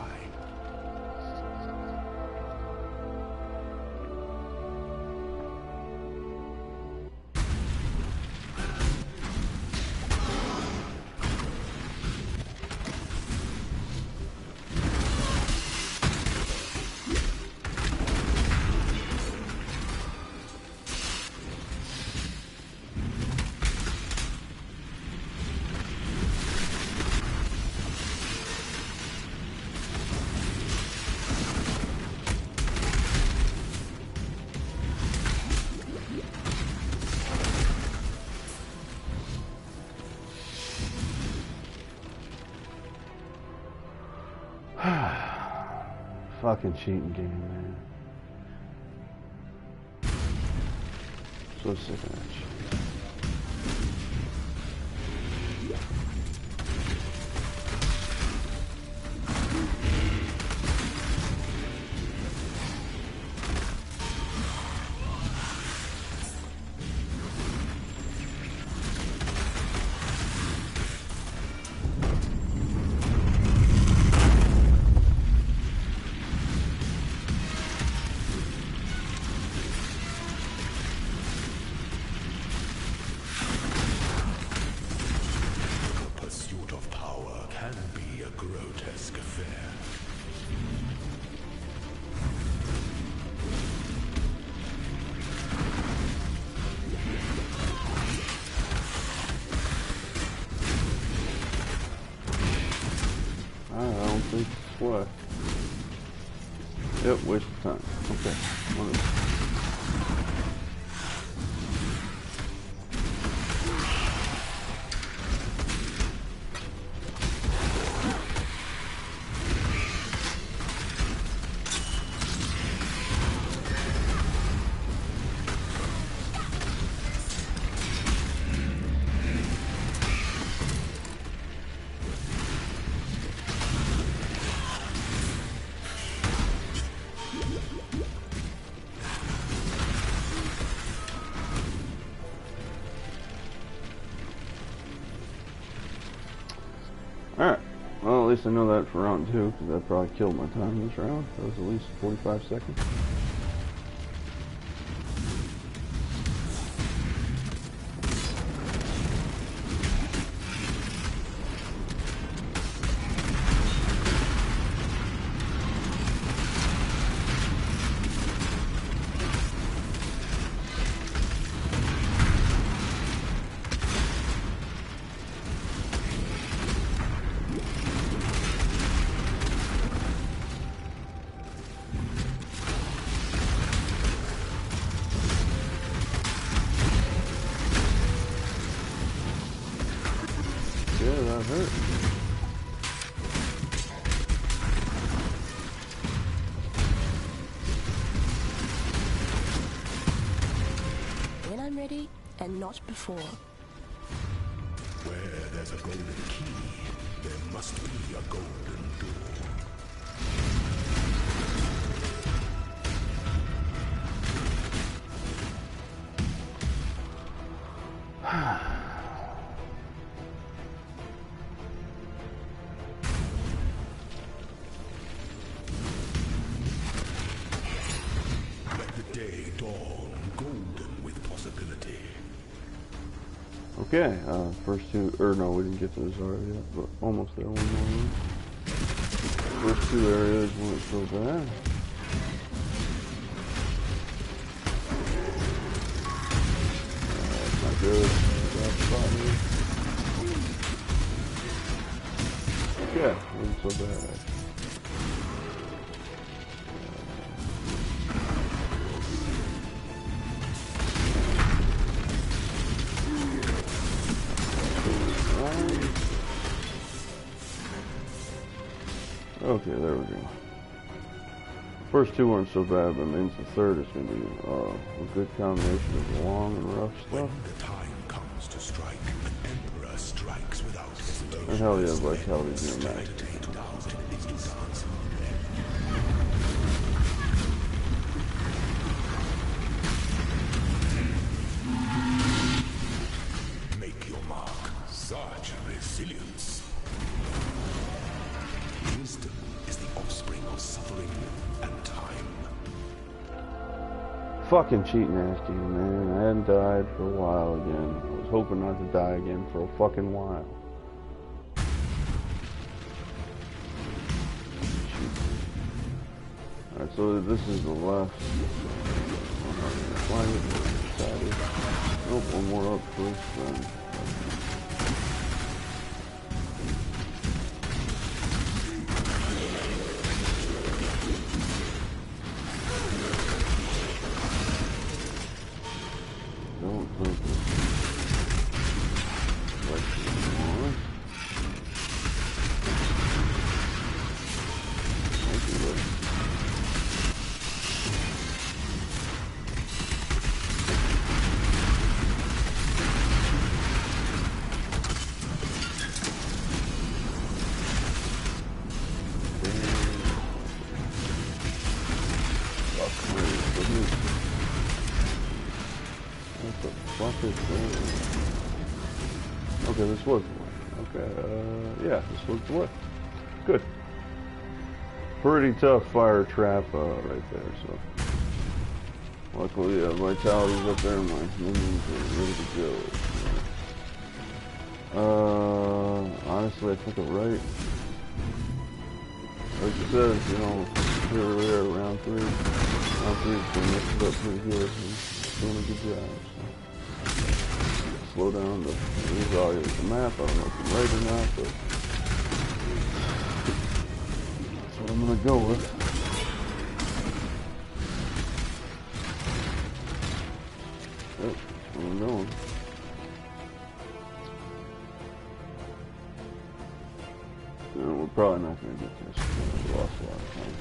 Fucking cheating game, man. So sick of that shit. What? Yep, waste of time. Okay. Well, at least I know that for round 2, because that probably killed my time this round. That was at least 45 seconds. Yeah, that hurt. When I'm ready, and not before. Where there's a golden key, there must be a golden door. Let the day dawn, golden with possibility. Okay, first two, or no, we didn't get to this area yet, but almost there, one more room. First two areas weren't so bad. That's not good. Bad spot here. Okay, wasn't so bad actually. Okay, there we go. First two weren't so bad, but it means the third is going to be a good combination of long and rough When stuff. the time comes to strike, an emperor strikes without hesitation. And hell yeah, Vitality's in the max. Make your mark. Such resilience. Wisdom is the offspring of suffering and time. Fucking cheating ass game, man. I hadn't died for a while again. I was hoping not to die again for a fucking while. Alright, so this is the left. Nope, one more up first, then. Don't hurt me. Like more. Thank you, buddy. What the fuck is this? Okay, this was the way. Okay, yeah, this was the way. Good. Pretty tough fire trap right there, so. Luckily, Vitality's up there, my minions are ready to go. Honestly, I took it right. Like it says, you know, here we are, round 3. Round 3 is going to mix it up pretty good. He's doing a good job, so. Slow down the value of the map. I don't know if I'm right or not, but that's what I'm going to go with. Yep, that's where I'm going. No, we're probably not going to get this. We lost a lot of time.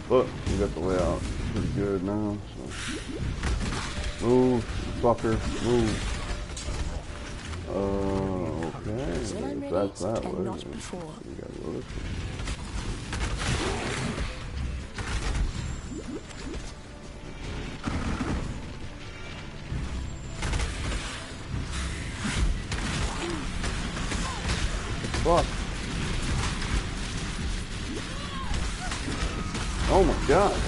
But we got the layout pretty good now, so. Move, fucker, move. Okay, if that's that way, then we gotta go this way. Fuck. Oh my god.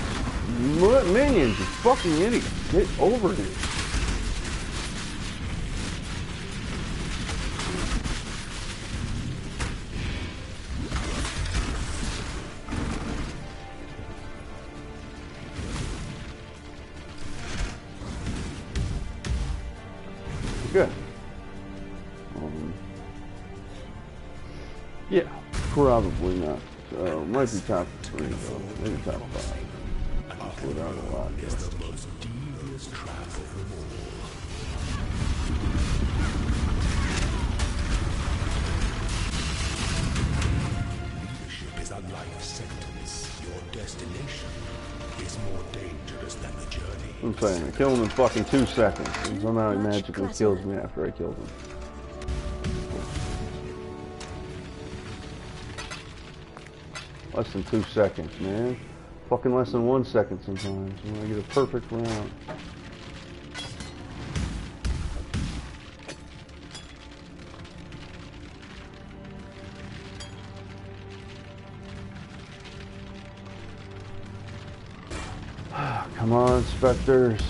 Minions, you fucking idiot. Get over here. Good. Yeah, probably not. Might be top 3 though. Maybe top 5. Without a lot. Is the most devious trap of them all. Leadership is a life sentence. Your destination is more dangerous than the journey. I'm saying, I kill him in fucking 2 seconds. And somehow he magically kills me after I killed him. Less than 2 seconds, man. Fucking less than 1 second sometimes when I get a perfect round. Come on, specters.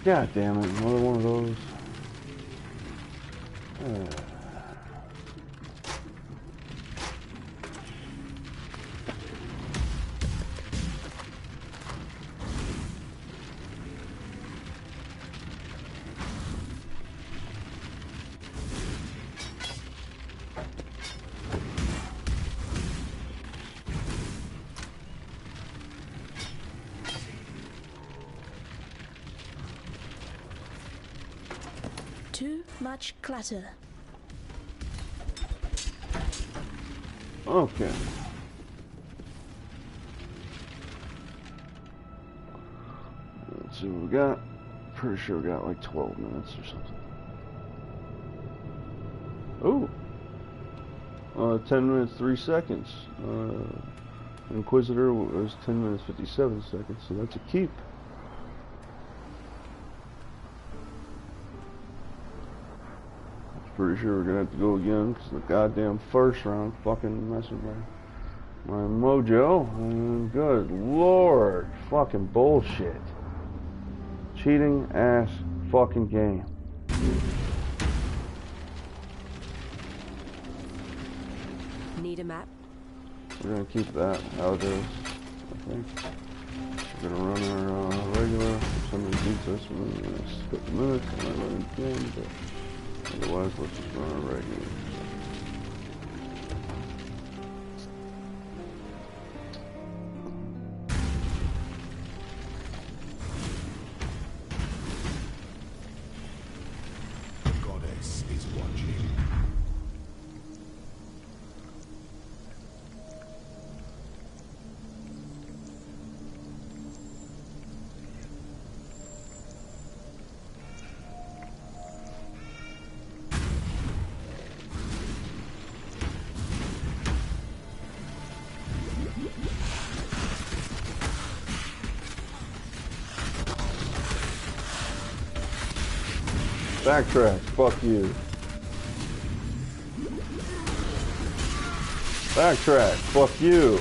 God damn it, another one of those. Too much clutter. Okay. Let's see what we got. Pretty sure we got like 12 minutes or something. Oh! 10 minutes, 3 seconds. Inquisitor was 10 minutes, 57 seconds, so that's a keep. Pretty sure we're gonna have to go again because the goddamn first round fucking messing my mojo. And good lord, fucking bullshit. Cheating ass fucking game. Need a map? We're gonna keep that how it is, I think. We're gonna run our regular. If somebody beats us, we're gonna skip the minutes and I run it again, but otherwise, let's just run our regular. The goddess is watching. Backtrack, fuck you. Backtrack, fuck you.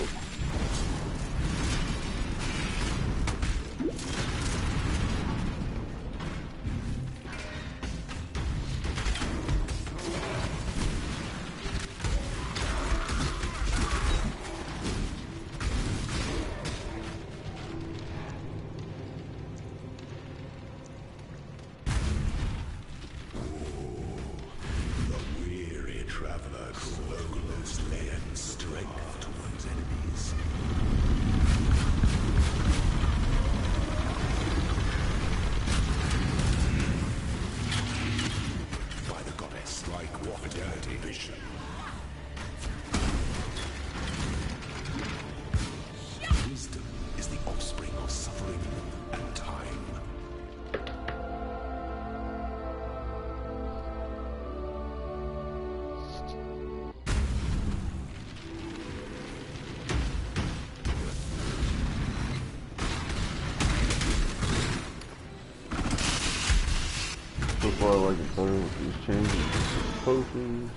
I like it better with these changes to the potions.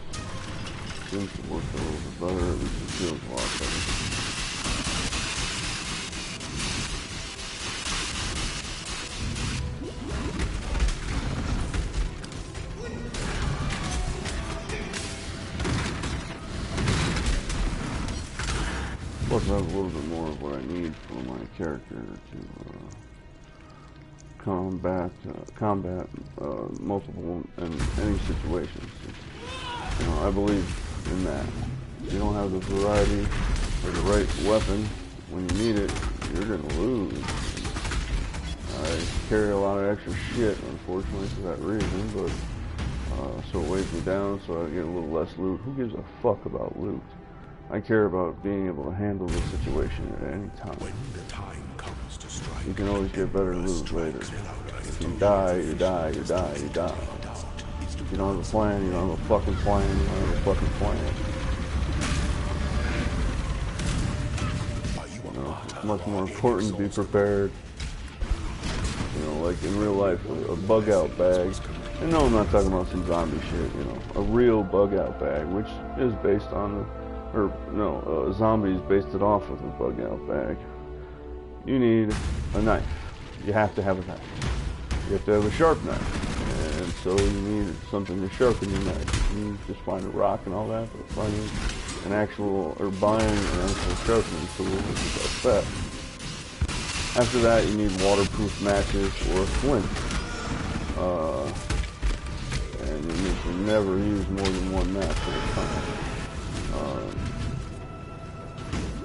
Seems to work a little bit better, at least it feels a lot better. Plus I have a little bit more of what I need for my character to combat multiple in any situation. You know, I believe in that. If you don't have the variety or the right weapon when you need it, you're gonna lose. I carry a lot of extra shit, unfortunately, for that reason, but so it weighs me down, so I get a little less loot. Who gives a fuck about loot? I care about being able to handle the situation at any time. When the time comes to strike, you can always get better loot later. If you die, you die, you die, you die. If you don't have a plan, you don't have a fucking plan, you don't have a fucking plan. You know, it's much more important to be prepared. You know, like in real life, a bug out bag. And no, I'm not talking about some zombie shit, you know. A real bug out bag, which is based on zombies based it off of a bug out bag. You need a knife. You have to have a knife. You have to have a sharp knife. And so you need something to sharpen your knife. You just find a rock and all that, but finding an actual, or buying an actual sharpening tool is about that. After that, you need waterproof matches or a flint. And you need to never use more than one match at a time.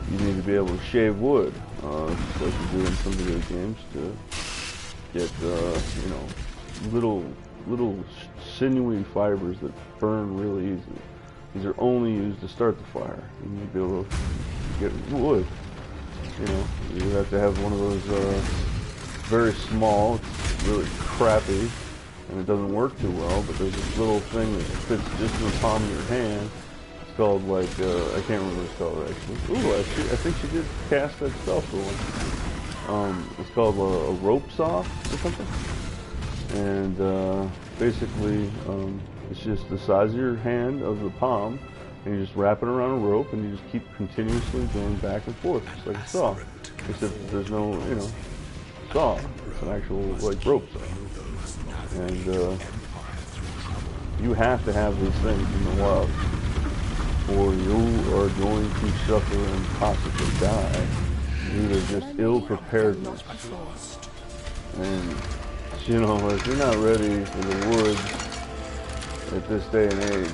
You need to be able to shave wood, just like you do in some video games, to get, you know, little sinewy fibers that burn really easily. These are only used to start the fire. You need to be able to get wood. You know, you have to have one of those very small, it's really crappy, and it doesn't work too well, but there's this little thing that fits just in the palm of your hand. It's called, like, I can't remember what it's called, actually. Ooh, I think she did cast that spell for one. It's called a rope saw or something. And basically, it's just the size of your hand, of the palm, and you just wrap it around a rope, and you just keep continuously going back and forth, just like a saw. Except there's no, you know, saw. It's an actual, like, rope saw. And you have to have these things in the wild, or you are going to suffer and possibly die due to just ill preparedness. And, you know, if you're not ready for the woods at this day and age,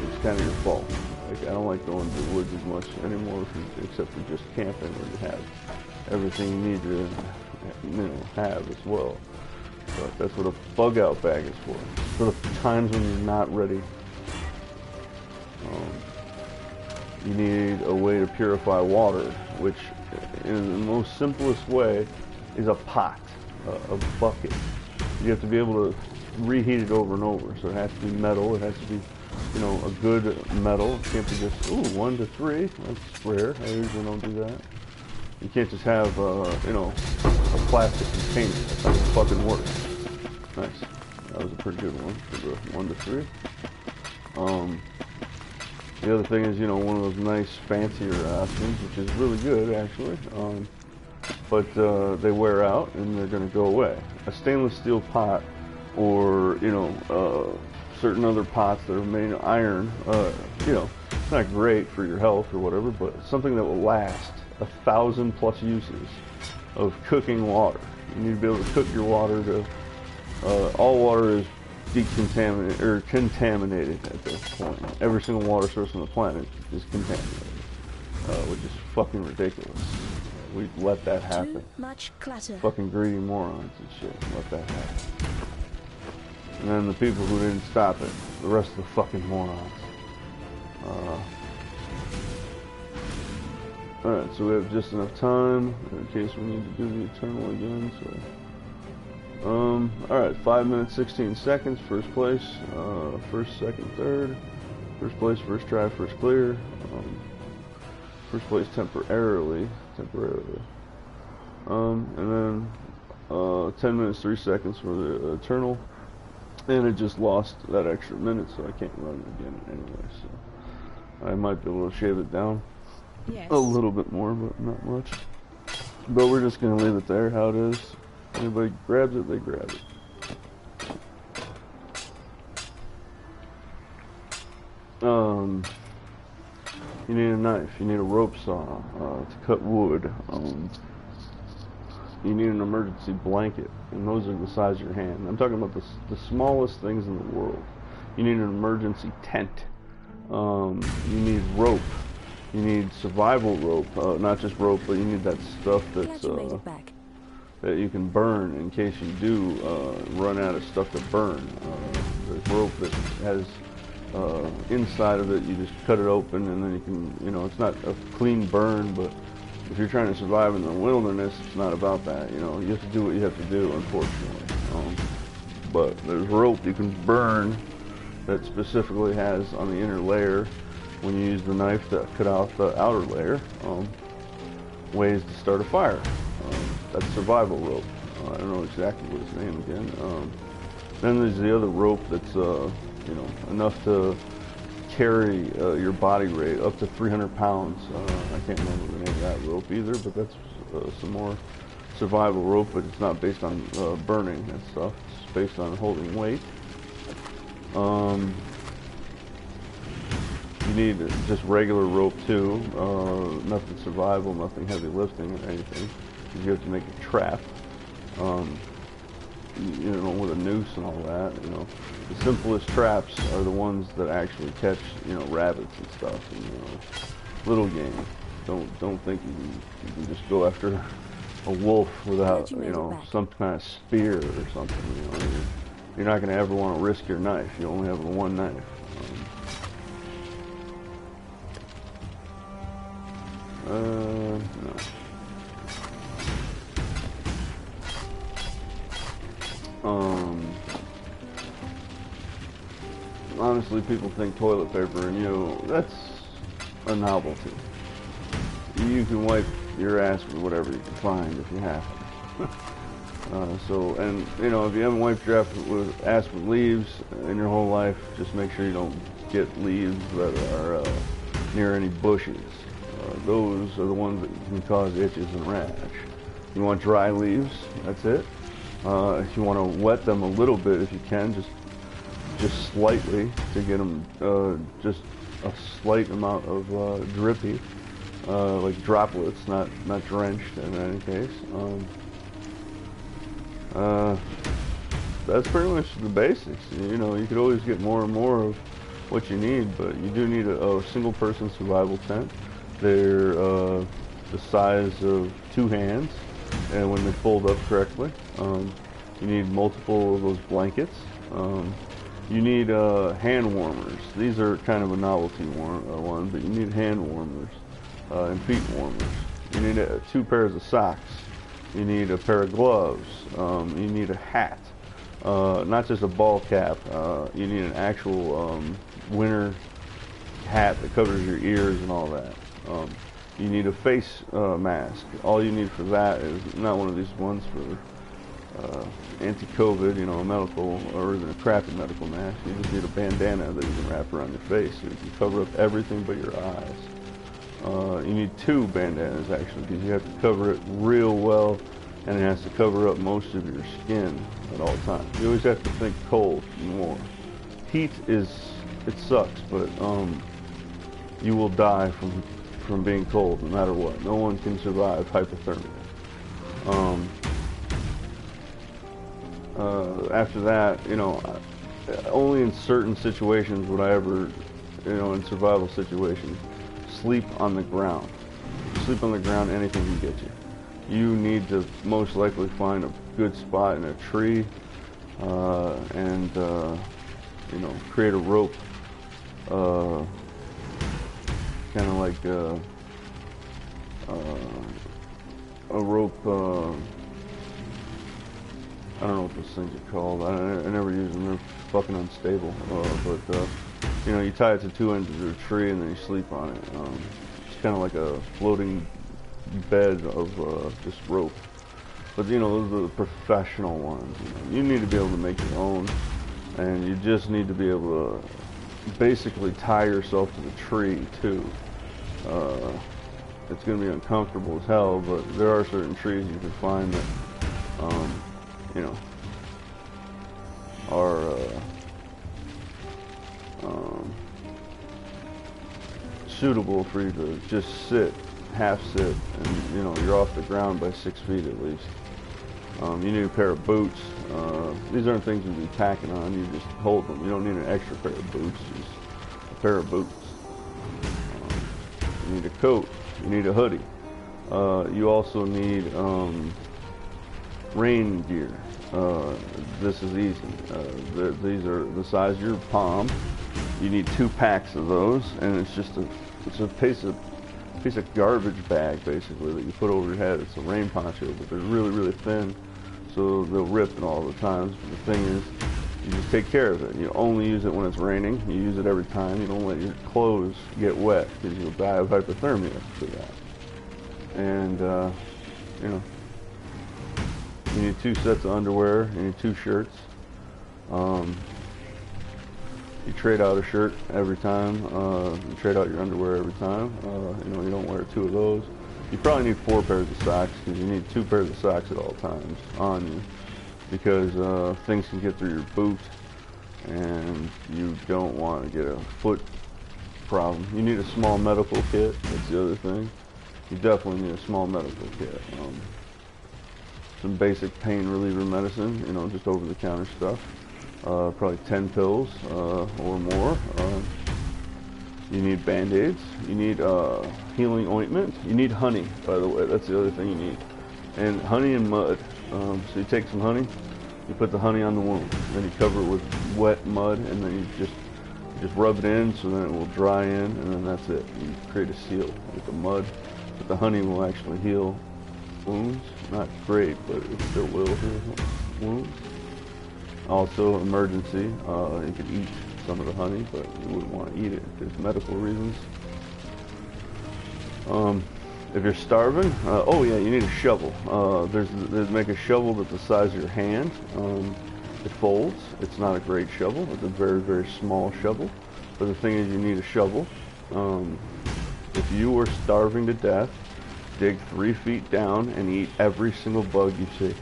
it's kind of your fault. Like, I don't like going to the woods as much anymore, except for just camping, where you have everything you need to, you know, have as well. But that's what a bug out bag is for the times when you're not ready. You need a way to purify water, which in the most simplest way is a pot, a bucket. You have to be able to reheat it over and over, so it has to be metal, it has to be, you know, a good metal. It can't be just, ooh, 1 to 3, that's rare, I usually don't do that. You can't just have, you know, a plastic container, that's how it fucking works. Nice, that was a pretty good one for the 1 to 3. The other thing is, you know, one of those nice fancier options, which is really good actually, but they wear out and they're going to go away. A stainless steel pot, or, you know, certain other pots that are made of iron, you know, it's not great for your health or whatever, but something that will last 1,000+ uses of cooking water. You need to be able to cook your water to, all water is decontaminated, or contaminated at this point. Every single water source on the planet is contaminated, which is fucking ridiculous. We let that happen. Too much clutter. Fucking greedy morons and shit. Let that happen. And then the people who didn't stop it, the rest of the fucking morons. Alright, so we have just enough time in case we need to do the Eternal again, so... alright, 5 minutes, 16 seconds, first place, first, second, third, first place, first try, first clear, first place temporarily, and then, 10 minutes, 3 seconds for the Eternal, And it just lost that extra minute, so I can't run it again anyway, so I might be able to shave it down Yes. a little bit more, but not much. But we're just going to leave it there, how it is. Anybody grabs it, they grab it. You need a knife, you need a rope saw to cut wood. You need an emergency blanket, and those are the size of your hand. I'm talking about the smallest things in the world. You need an emergency tent. You need rope. You need survival rope, not just rope, but you need that stuff that's that you can burn in case you do run out of stuff to burn. There's rope that has inside of it, you just cut it open, and then you can, you know, it's not a clean burn, but if you're trying to survive in the wilderness, it's not about that. You know, you have to do what you have to do, unfortunately. But there's rope you can burn that specifically has on the inner layer, when you use the knife to cut off the outer layer, ways to start a fire. That's survival rope. I don't know exactly what its name again. Then there's the other rope that's you know, enough to carry your body weight up to 300 pounds. I can't remember the name of that rope either, but that's some more survival rope, but it's not based on burning and stuff. It's based on holding weight. You need just regular rope too, nothing survival, nothing heavy lifting or anything. You have to make a trap, you know, with a noose and all that. You know, the simplest traps are the ones that actually catch, you know, rabbits and stuff, and, you know, little game. Don't think you can just go after a wolf without, you know, some kind of spear or something. You know, you're not going to ever want to risk your knife. You only have one knife. No. Honestly, people think toilet paper, and, you know, that's a novelty. You can wipe your ass with whatever you can find if you have to. So, and, you know, if you haven't wiped your ass with leaves in your whole life, just make sure you don't get leaves that are near any bushes. Those are the ones that can cause itches and rash. You want dry leaves, that's it. If you want to wet them a little bit, if you can, just slightly, to get them just a slight amount of drippy, like droplets, not drenched in any case. That's pretty much the basics. You know, you could always get more and more of what you need, but you do need a single person survival tent. They're the size of 2 hands, and when they fold up correctly, you need multiple of those blankets. You need hand warmers. These are kind of a novelty one, but you need hand warmers and feet warmers. You need 2 pairs of socks. You need a pair of gloves. You need a hat, not just a ball cap. You need an actual winter hat that covers your ears and all that. You need a face mask. All you need for that is not one of these ones for anti-COVID, you know, a medical or even a crappy medical mask. You just need a bandana that you can wrap around your face so you can cover up everything but your eyes. You need 2 bandanas actually, because you have to cover it real well, and it has to cover up most of your skin at all times. You always have to think cold and warm. Heat it sucks, but you will die from being cold no matter what. No one can survive hypothermia. After that, you know, only in certain situations would I ever, you know, in survival situations, sleep on the ground. Sleep on the ground, anything can get you. You need to most likely find a good spot in a tree, and you know, create a rope, kind of like a rope. I don't know what those things are called. I never use them. They're fucking unstable. But you know, you tie it to 2 ends of a tree and then you sleep on it. It's kind of like a floating bed of just rope. But you know, those are the professional ones. You need to be able to make your own. and you just need to be able to basically tie yourself to the tree too. It's going to be uncomfortable as hell, but there are certain trees you can find that, you know, are suitable for you to just sit, half sit, and you know, you're off the ground by 6 feet at least. You need a pair of boots. These aren't things you'll be packing on, you just hold them. You don't need an extra pair of boots, just a pair of boots. You need a coat, you need a hoodie. You also need rain gear. This is easy. These are the size of your palm. You need 2 packs of those, and it's just a piece of garbage bag basically that you put over your head. It's a rain poncho, but they're really thin, so they'll rip in all the times. But the thing is, you just take care of it. You only use it when it's raining. You use it every time. You don't let your clothes get wet because you'll die of hypothermia for that. And you know, you need 2 sets of underwear. You need 2 shirts. You trade out a shirt every time. You trade out your underwear every time. You know, you don't wear 2 of those. You probably need 4 pairs of socks because you need 2 pairs of socks at all times on you, because things can get through your boot and you don't want to get a foot problem. You need a small medical kit. That's the other thing. You definitely need a small medical kit. Some basic pain reliever medicine, you know, just over-the-counter stuff. Probably 10 pills or more. You need band-aids. You need healing ointment. You need honey, by the way. That's the other thing you need. And honey and mud. So you take some honey, you put the honey on the wound, then you cover it with wet mud, and then you just rub it in so then it will dry in, and then that's it. You create a seal with the mud, but the honey will actually heal wounds. Not great, but it still will heal wounds. Also, emergency, you could eat some of the honey, but you wouldn't want to eat it. There's medical reasons. If you're starving, oh yeah, you need a shovel. Make a shovel that's the size of your hand. It folds. It's not a great shovel. It's a very small shovel. But the thing is, you need a shovel. If you were starving to death, dig 3 feet down and eat every single bug you see.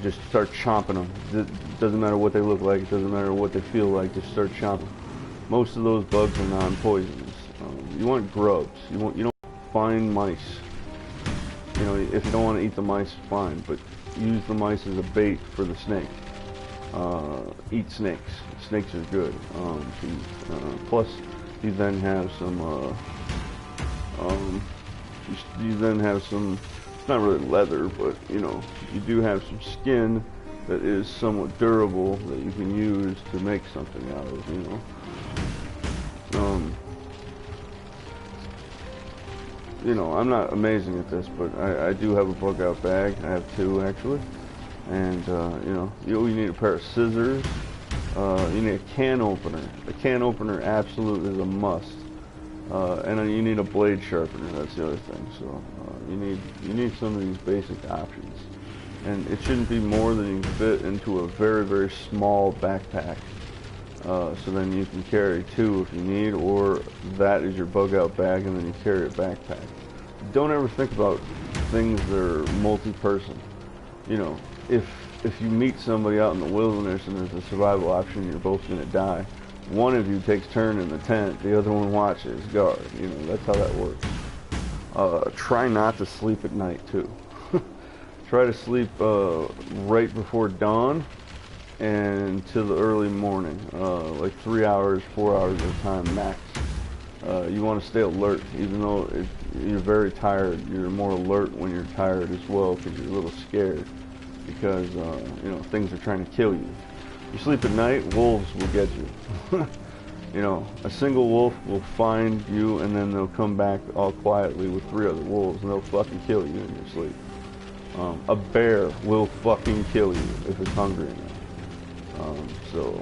Just start chomping them. It doesn't matter what they look like. It doesn't matter what they feel like. Just start chomping. Most of those bugs are non-poisonous. You want grubs. You don't find mice. You know, if you don't want to eat the mice, fine. But use the mice as a bait for the snake. Eat snakes. Snakes are good. Plus, you then have some. You then have some. It's not really leather, but you know, you do have some skin that is somewhat durable that you can use to make something out of, you know. You know, I'm not amazing at this, but I do have a bug out bag. I have 2 actually, and you know, you need a pair of scissors. You need a can opener. A can opener absolutely is a must. And then you need a blade sharpener. That's the other thing. So you need some of these basic options, and it shouldn't be more than you can fit into a very small backpack. So then you can carry 2 if you need, or that is your bug out bag, and then you carry a backpack. Don't ever think about things that are multi-person. You know, if you meet somebody out in the wilderness and there's a survival option, you're both going to die. One of you takes turn in the tent, the other one watches, guard. You know, that's how that works. Try not to sleep at night too. Try to sleep right before dawn and till the early morning, like 3 hours, 4 hours at a time max. You want to stay alert, even though you're very tired. You're more alert when you're tired as well, because you're a little scared, because you know, things are trying to kill you. You sleep at night, wolves will get you. You know, a single wolf will find you, and then they'll come back all quietly with 3 other wolves, and they'll fucking kill you in your sleep. A bear will fucking kill you if it's hungry enough. So,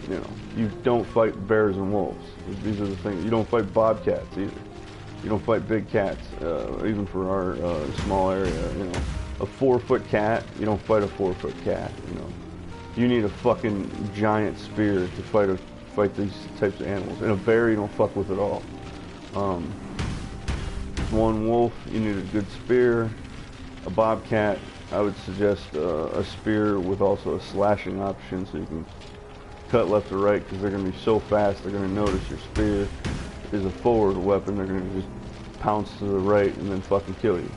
you know, you don't fight bears and wolves. These are the things. You don't fight bobcats either. You don't fight big cats, even for our small area. You know, a 4-foot cat, you don't fight a 4-foot cat. You know, you need a fucking giant spear to fight these types of animals. And a bear you don't fuck with at all. One wolf, you need a good spear. A bobcat, I would suggest a spear with also a slashing option so you can cut left or right, because they're going to be so fast they're going to notice your spear is a forward weapon. They're going to just pounce to the right and then fucking kill you.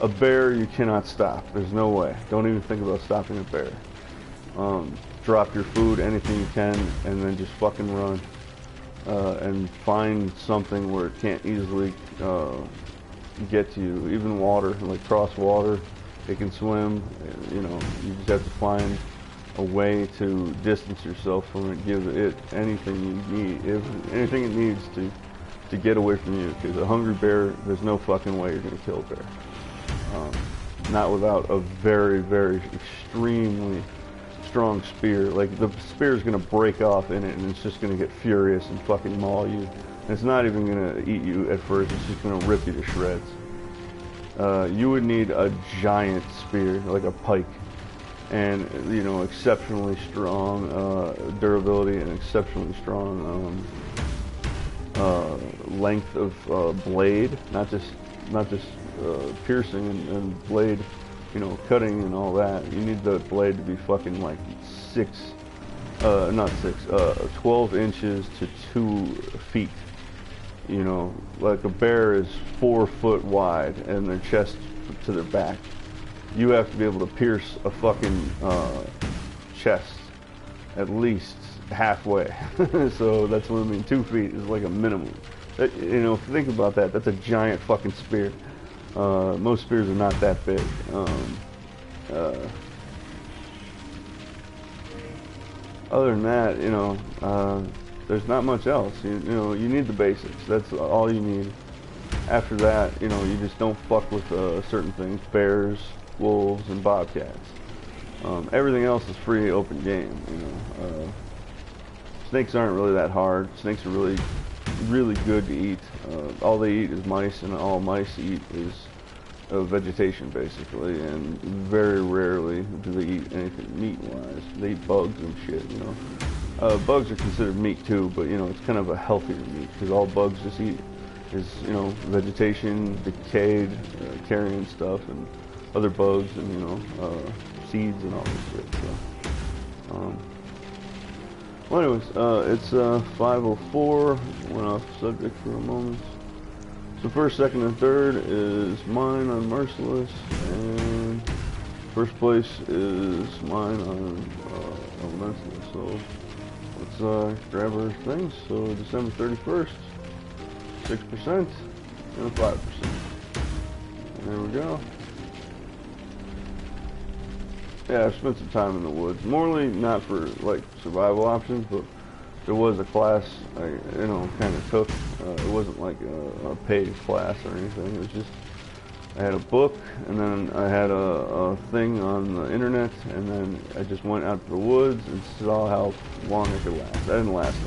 A bear you cannot stop. There's no way. Don't even think about stopping a bear. Drop your food, anything you can, and then just fucking run. And find something where it can't easily get to you. Even water, like cross water, it can swim. You know, you just have to find a way to distance yourself from it. Give it anything you need, anything it needs to get away from you. Because a hungry bear, there's no fucking way you're gonna kill a bear. Not without a very, very extremely strong spear. Like, the spear is going to break off in it, and it's just going to get furious and fucking maul you. And it's not even going to eat you at first, it's just going to rip you to shreds. You would need a giant spear, like a pike, and, you know, exceptionally strong durability and exceptionally strong length of blade, not just piercing and blade, you know, cutting and all that. You need the blade to be fucking like 12 inches to 2 feet. You know, like a bear is 4 foot wide and their chest to their back. You have to be able to pierce a fucking chest at least halfway. So that's what I mean. 2 feet is like a minimum. You know, think about that. That's a giant fucking spear. Most spears are not that big. Other than that, you know, there's not much else. You know, you need the basics. That's all you need. After that, you know, you just don't fuck with certain things. Bears, wolves, and bobcats. Everything else is free, open game. You know, snakes aren't really that hard. Snakes are really good to eat. All they eat is mice, and all mice eat is vegetation, basically, and very rarely do they eat anything meat-wise. They eat bugs and shit, you know. Bugs are considered meat too, but, you know, it's kind of a healthier meat, because all bugs just eat is, you know, vegetation, decayed, carrion stuff, and other bugs, and, you know, seeds and all this shit, so. Well, anyways, it's 5:04. Went off subject for a moment. So first, second, and third is mine on Merciless, and first place is mine on Elemental. So let's grab our things. So December 31st, 6% and 5%. And there we go. Yeah, I've spent some time in the woods. Morely not for like survival options, but there was a class I, you know, kind of took. It wasn't like a paid class or anything. It was just, I had a book, and then I had a thing on the internet, and then I just went out to the woods and saw how long it could last. I didn't last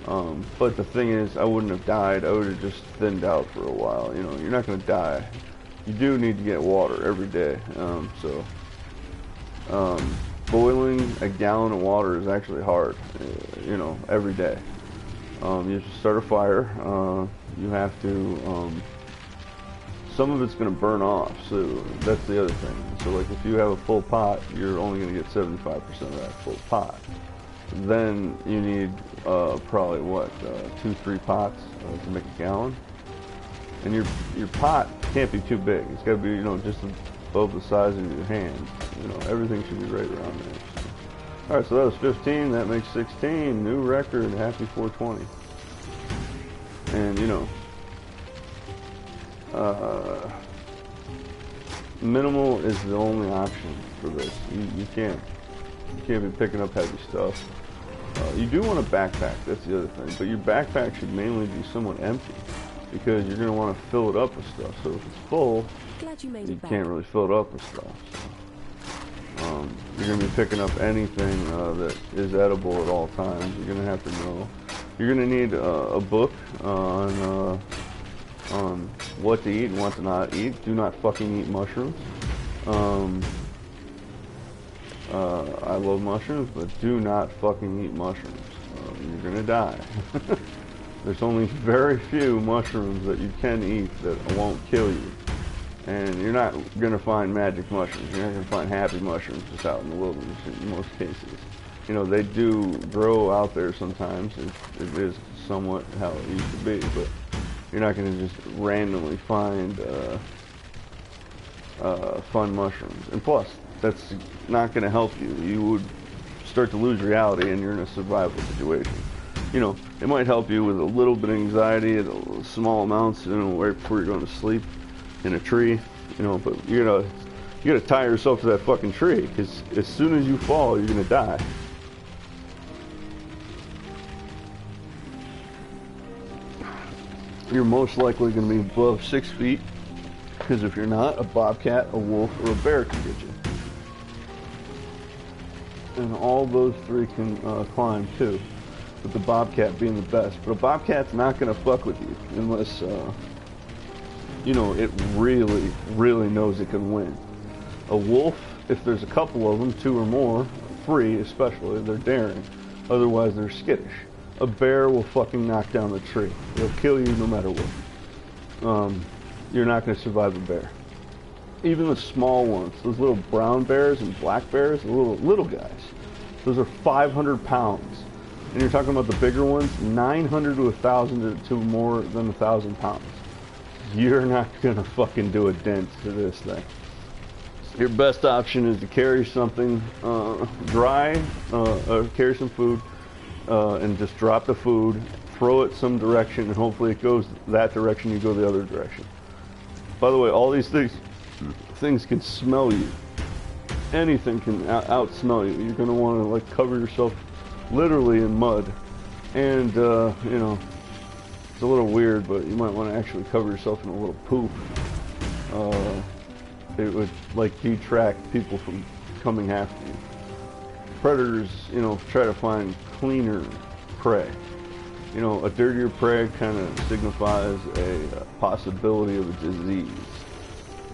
long. But the thing is, I wouldn't have died. I would have just thinned out for a while. You know, you're not going to die. You do need to get water every day. Boiling a gallon of water is actually hard, you know, every day. You just start a fire. You have to, some of it's going to burn off, so that's the other thing. So like if you have a full pot, you're only going to get 75% of that full pot. Then you need probably what, 2-3 pots to make a gallon. And your pot can't be too big. It's got to be, you know, just above the size of your hand. You know, everything should be right around there. So. Alright, so that was 15, that makes 16, new record, happy 420. And, you know, minimal is the only option for this. You can't be picking up heavy stuff. You do want a backpack, that's the other thing, but your backpack should mainly be somewhat empty, because you're going to want to fill it up with stuff. So if it's full, you can't really fill it up with stuff. So, you're going to be picking up anything that is edible at all times. You're going to have to know. You're going to need a book on what to eat and what to not eat. Do not fucking eat mushrooms. I love mushrooms, but do not fucking eat mushrooms. You're gonna die. There's only very few mushrooms that you can eat that won't kill you. And you're not gonna find magic mushrooms. You're not gonna find happy mushrooms just out in the wilderness in most cases. You know, they do grow out there sometimes. It is somewhat how it used to be, but you're not gonna just randomly find fun mushrooms. And plus, that's not gonna help you. You would start to lose reality and you're in a survival situation. You know, it might help you with a little bit of anxiety at small amounts, you know, right before you're going to sleep in a tree, you know, but you gotta tie yourself to that fucking tree, because as soon as you fall, you're gonna die. You're most likely gonna be above 6 feet, because if you're not, a bobcat, a wolf, or a bear can get you. And all those three can climb too, with the bobcat being the best. But a bobcat's not gonna fuck with you unless you know, it really, really knows it can win. A wolf, if there's a couple of them, 2 or more, 3 especially, they're daring. Otherwise, they're skittish. A bear will fucking knock down the tree. It'll kill you no matter what. You're not going to survive a bear. Even the small ones, those little brown bears and black bears, the little guys, those are 500 pounds. And you're talking about the bigger ones, 900 to 1,000 to more than 1,000 pounds. You're not gonna fucking do a dent to this thing. Your best option is to carry something dry, carry some food, and just drop the food, throw it some direction, and hopefully it goes that direction, you go the other direction. By the way, all these things can smell you. Anything can out-smell you. You're gonna want to like cover yourself literally in mud, and you know, it's a little weird, but you might want to actually cover yourself in a little poop. It would like detract people from coming after you. Predators, you know, try to find cleaner prey. You know, a dirtier prey kind of signifies a possibility of a disease.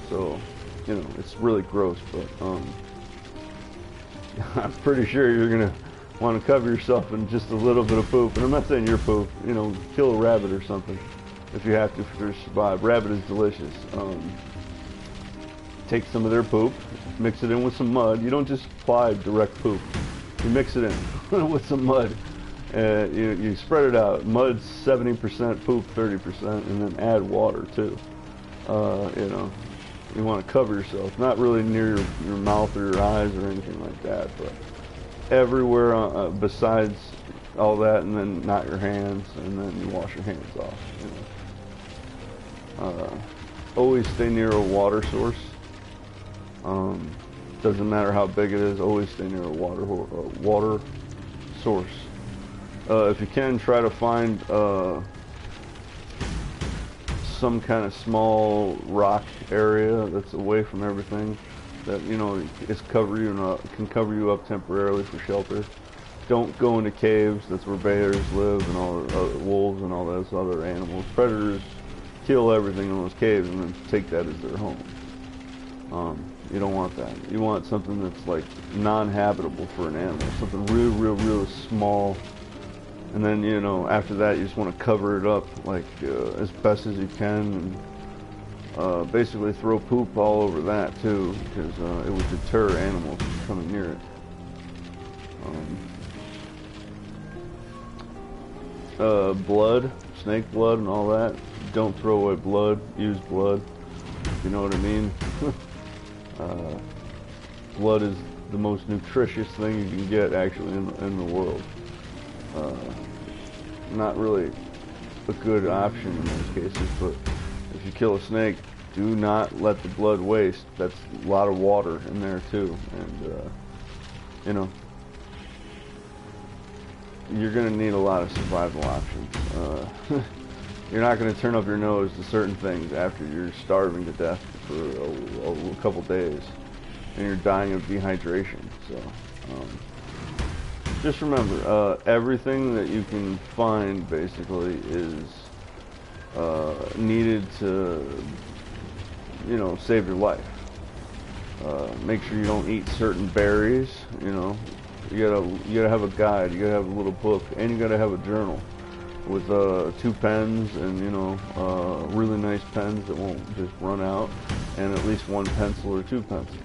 So, you know, it's really gross, but I'm pretty sure you're gonna want to cover yourself in just a little bit of poop. And I'm not saying your poop, you know, kill a rabbit or something if you have to survive. Rabbit is delicious. Take some of their poop, mix it in with some mud. You don't just apply direct poop. You mix it in with some mud. You spread it out. Mud's 70%, poop 30%, and then add water too. You know, you want to cover yourself, not really near your mouth or your eyes or anything like that, but everywhere besides all that, and then not your hands, and then you wash your hands off. You know. Always stay near a water source. Doesn't matter how big it is, always stay near a water source. If you can, try to find some kind of small rock area that's away from everything, that, you know, can cover you up temporarily for shelter. Don't go into caves. That's where bears live and all wolves and all those other animals. Predators kill everything in those caves and then take that as their home. You don't want that. You want something that's like non-habitable for an animal, something real small. And then, you know, after that, you just want to cover it up like as best as you can, and basically throw poop all over that too, because it would deter animals from coming near it. Blood, snake blood, and all that. Don't throw away blood. Use blood. You know what I mean? Blood is the most nutritious thing you can get actually in the world. Not really a good option in most cases, but if you kill a snake, do not let the blood waste. That's a lot of water in there too, and you know, you're going to need a lot of survival options. You're not going to turn up your nose to certain things after you're starving to death for a couple days and you're dying of dehydration. So just remember, everything that you can find basically is needed to, you know, save your life. Make sure you don't eat certain berries. You know, you gotta have a guide. You gotta have a little book, and you gotta have a journal with 2 pens, and you know, really nice pens that won't just run out, and at least 1 pencil or 2 pencils,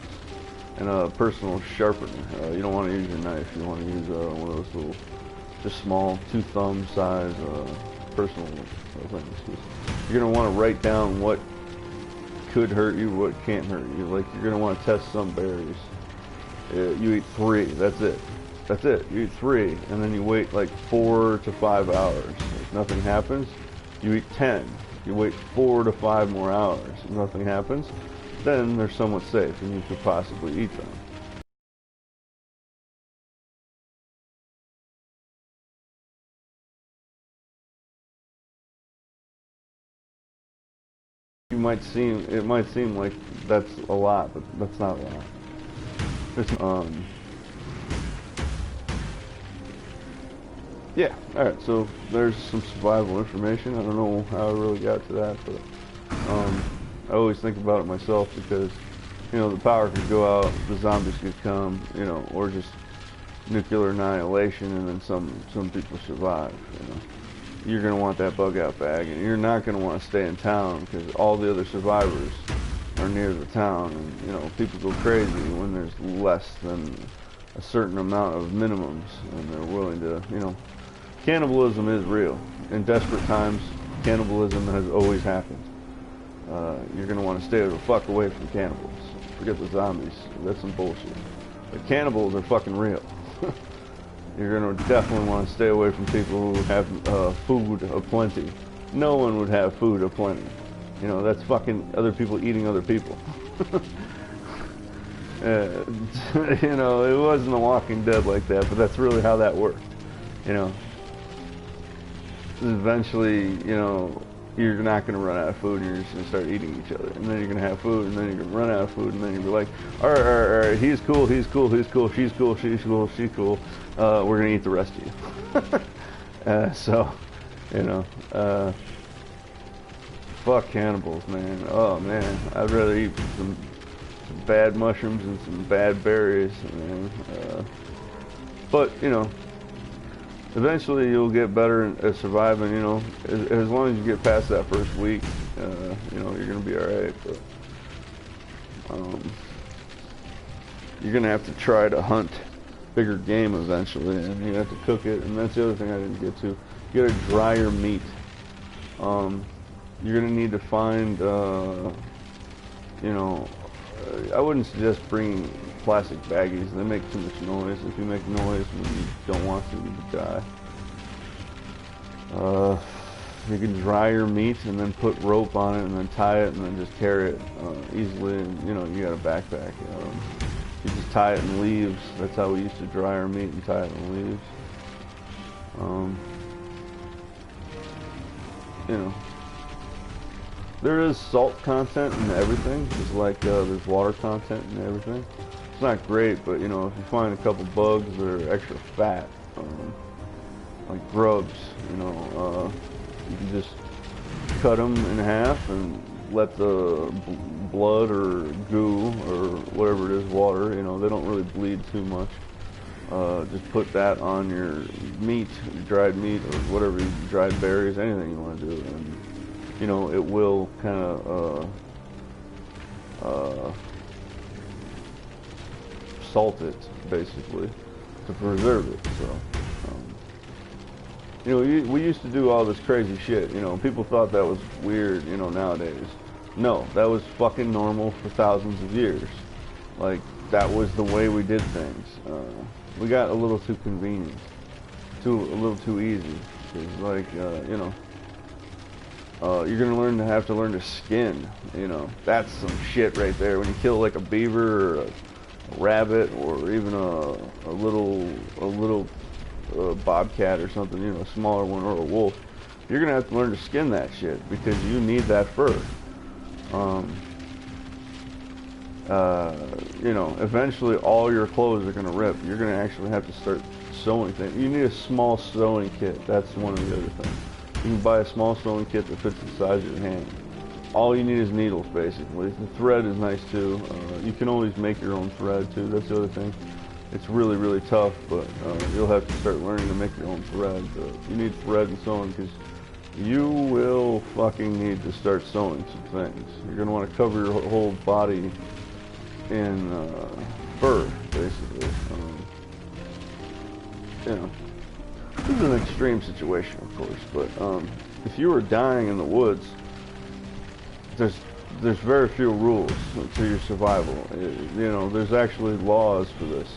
and a personal sharpener. You don't want to use your knife. You want to use one of those little, just small 2 thumb size personal things. You're gonna want to write down what could hurt you, what can't hurt you. Like, you're gonna want to test some berries. You eat 3. That's it. That's it. You eat 3, and then you wait like 4 to 5 hours. If nothing happens, you eat 10. You wait 4 to 5 more hours. If nothing happens, then they're somewhat safe, and you could possibly eat them. It might seem like that's a lot, but that's not a lot. Yeah, alright, so there's some survival information. I don't know how I really got to that, but I always think about it myself because, you know, the power could go out, the zombies could come, you know, or just nuclear annihilation, and then some people survive, you know. You're going to want that bug out bag, and you're not going to want to stay in town because all the other survivors are near the town, and you know, people go crazy when there's less than a certain amount of minimums, and they're willing to, you know, cannibalism is real. In desperate times, cannibalism has always happened. You're going to want to stay the fuck away from cannibals. Forget the zombies, that's some bullshit. But cannibals are fucking real. You're going to definitely want to stay away from people who have food aplenty. No one would have food aplenty. You know, that's fucking other people eating other people. You know, it wasn't The Walking Dead like that, but that's really how that worked. You know, eventually, you know, you're not going to run out of food, and you're just going to start eating each other. And then you're going to have food, and then you're going to run out of food, and then you'll be like, all right, he's cool, she's cool, she's cool, she's cool, we're going to eat the rest of you. So, you know, fuck cannibals, man. Oh, man, I'd rather eat some bad mushrooms and some bad berries, man. But, you know, eventually you'll get better at surviving, you know, as long as you get past that first week, you know, you're going to be alright, but you're going to have to try to hunt bigger game eventually, and you have to cook it, and that's the other thing I didn't get to. You got to dry your meat. You're going to need to find, you know, I wouldn't suggest bringing plastic baggies. They make too much noise. If you make noise when you don't want to, you could die. You can dry your meat and then put rope on it and then tie it and then just carry it easily. And, you know, you got a backpack. You just tie it in leaves. That's how we used to dry our meat, and tie it in leaves. You know, there is salt content in everything, just like there's water content in everything. It's not great, but you know, if you find a couple bugs that are extra fat, like grubs, you know, you can just cut them in half and let the blood or goo or whatever it is, water, you know, they don't really bleed too much. Just put that on your meat, your dried meat, or whatever, dried berries, anything you want to do, and you know, it will kind of salt it, basically, to preserve it. So, you know, we used to do all this crazy shit, you know, people thought that was weird, you know, nowadays. No, that was fucking normal for thousands of years. Like, that was the way we did things. We got a little too convenient, a little too easy. Cause like, you know, you're gonna have to learn to skin. You know, that's some shit right there. When you kill like a beaver or a rabbit or even a little bobcat or something, you know, a smaller one, or a wolf, you're gonna have to learn to skin that shit because you need that fur. You know, eventually all your clothes are gonna rip. You're gonna actually have to start sewing things. You need a small sewing kit. That's one of the other things. You can buy a small sewing kit that fits the size of your hand. all you need is needles, basically. The thread is nice too. You can always make your own thread too. That's the other thing. It's really, really tough, but you'll have to start learning to make your own thread. You need thread and sewing because you will fucking need to start sewing some things. You're going to want to cover your whole body in fur, basically. You know, this is an extreme situation, of course, but if you were dying in the woods, there's very few rules to your survival. You know, there's actually laws for this.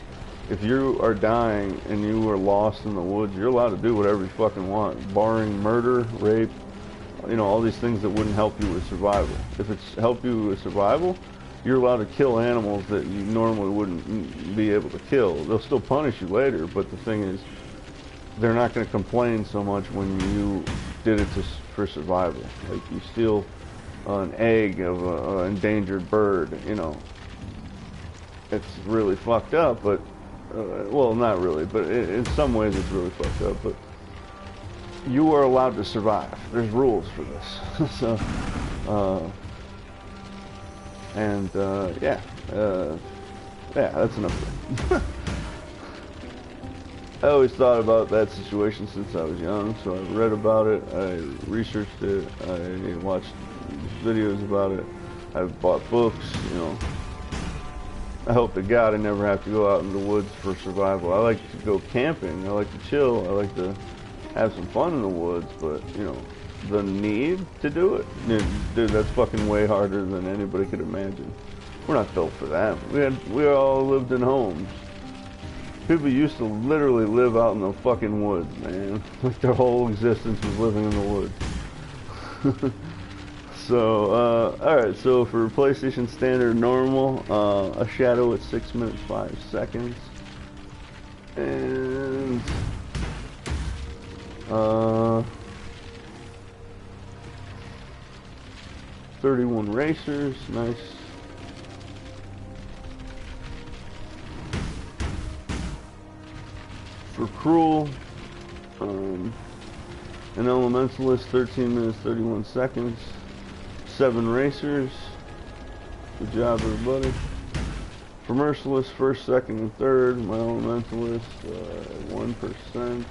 If you are dying and you are lost in the woods, you're allowed to do whatever you fucking want, barring murder, rape, you know, all these things that wouldn't help you with survival. If it's help you with survival, you're allowed to kill animals that you normally wouldn't be able to kill. They'll still punish you later, but the thing is, they're not going to complain so much when you did it for survival. Like, you steal an egg of an endangered bird, you know. It's really fucked up, but well, not really, but in some ways it's really fucked up, but you are allowed to survive. There's rules for this. So, yeah, that's enough. I always thought about that situation since I was young, so I read about it, I researched it, I watched videos about it, I've bought books, you know. I hope to God I never have to go out in the woods for survival. I like to go camping, I like to chill, I like to have some fun in the woods, but, you know, the need to do it, dude, that's fucking way harder than anybody could imagine. We're not built for that. We all lived in homes. People used to literally live out in the fucking woods, man. Like their whole existence was living in the woods. So, alright, so for PlayStation Standard Normal, a shadow at 6 minutes 5 seconds. And 31 racers, nice. For Cruel, an Elementalist, 13 minutes 31 seconds. 7 racers. Good job, everybody. For Merciless, first, second, and third. My Elementalist, 1%.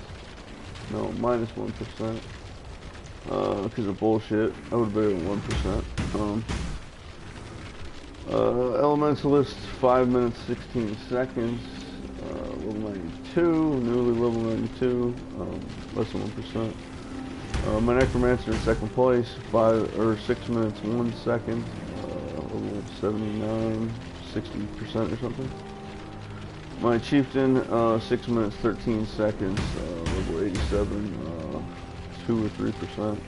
No, minus 1%. Because of bullshit. I would have been at 1%. Elementalist, 5 minutes 16 seconds. Level 92, newly level 92, less than 1%. My Necromancer in second place, 6 minutes 1 second, level 79, 60% or something. My Chieftain, 6 minutes 13 seconds, level 87, 2 or 3%.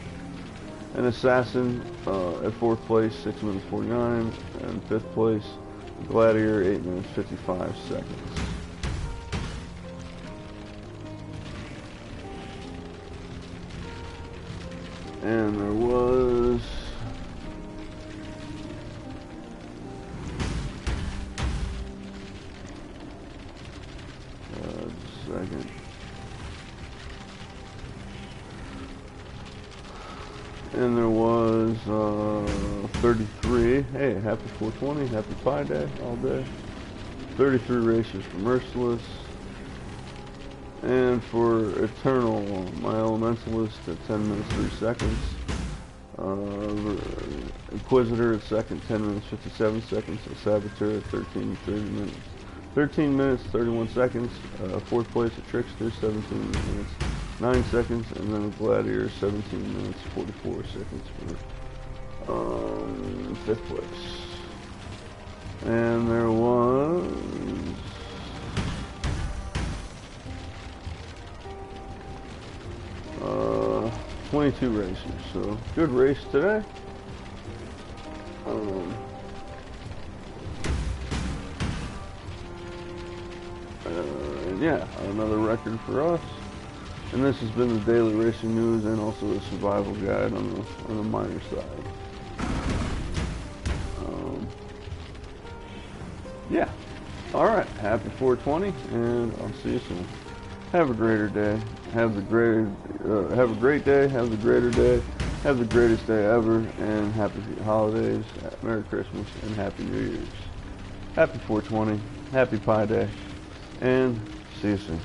An Assassin at 4th place, 6 minutes 49, and 5th place, Gladiator, 8 minutes 55 seconds. And there was just a second. And there was 33. Hey, happy 420, happy Pi Day, all day. 33 races for Merciless. And for Eternal, my Elementalist at 10 minutes 3 seconds. Inquisitor at second, 10 minutes 57 seconds. A Saboteur at 13 minutes 31 seconds. 4th place at Trickster, 17 minutes 9 seconds. And then a Gladiator, 17 minutes 44 seconds for 5th place. And there was 22 racers, so good race today. Yeah, another record for us. And this has been the daily racing news and also a survival guide on the minor side. Yeah. Alright, happy 420, and I'll see you soon. Have a greater day. Have a great day. Have the greater day. Have the greatest day ever, and happy holidays, Merry Christmas, and Happy New Year's. Happy 420, Happy Pi Day, and see you soon.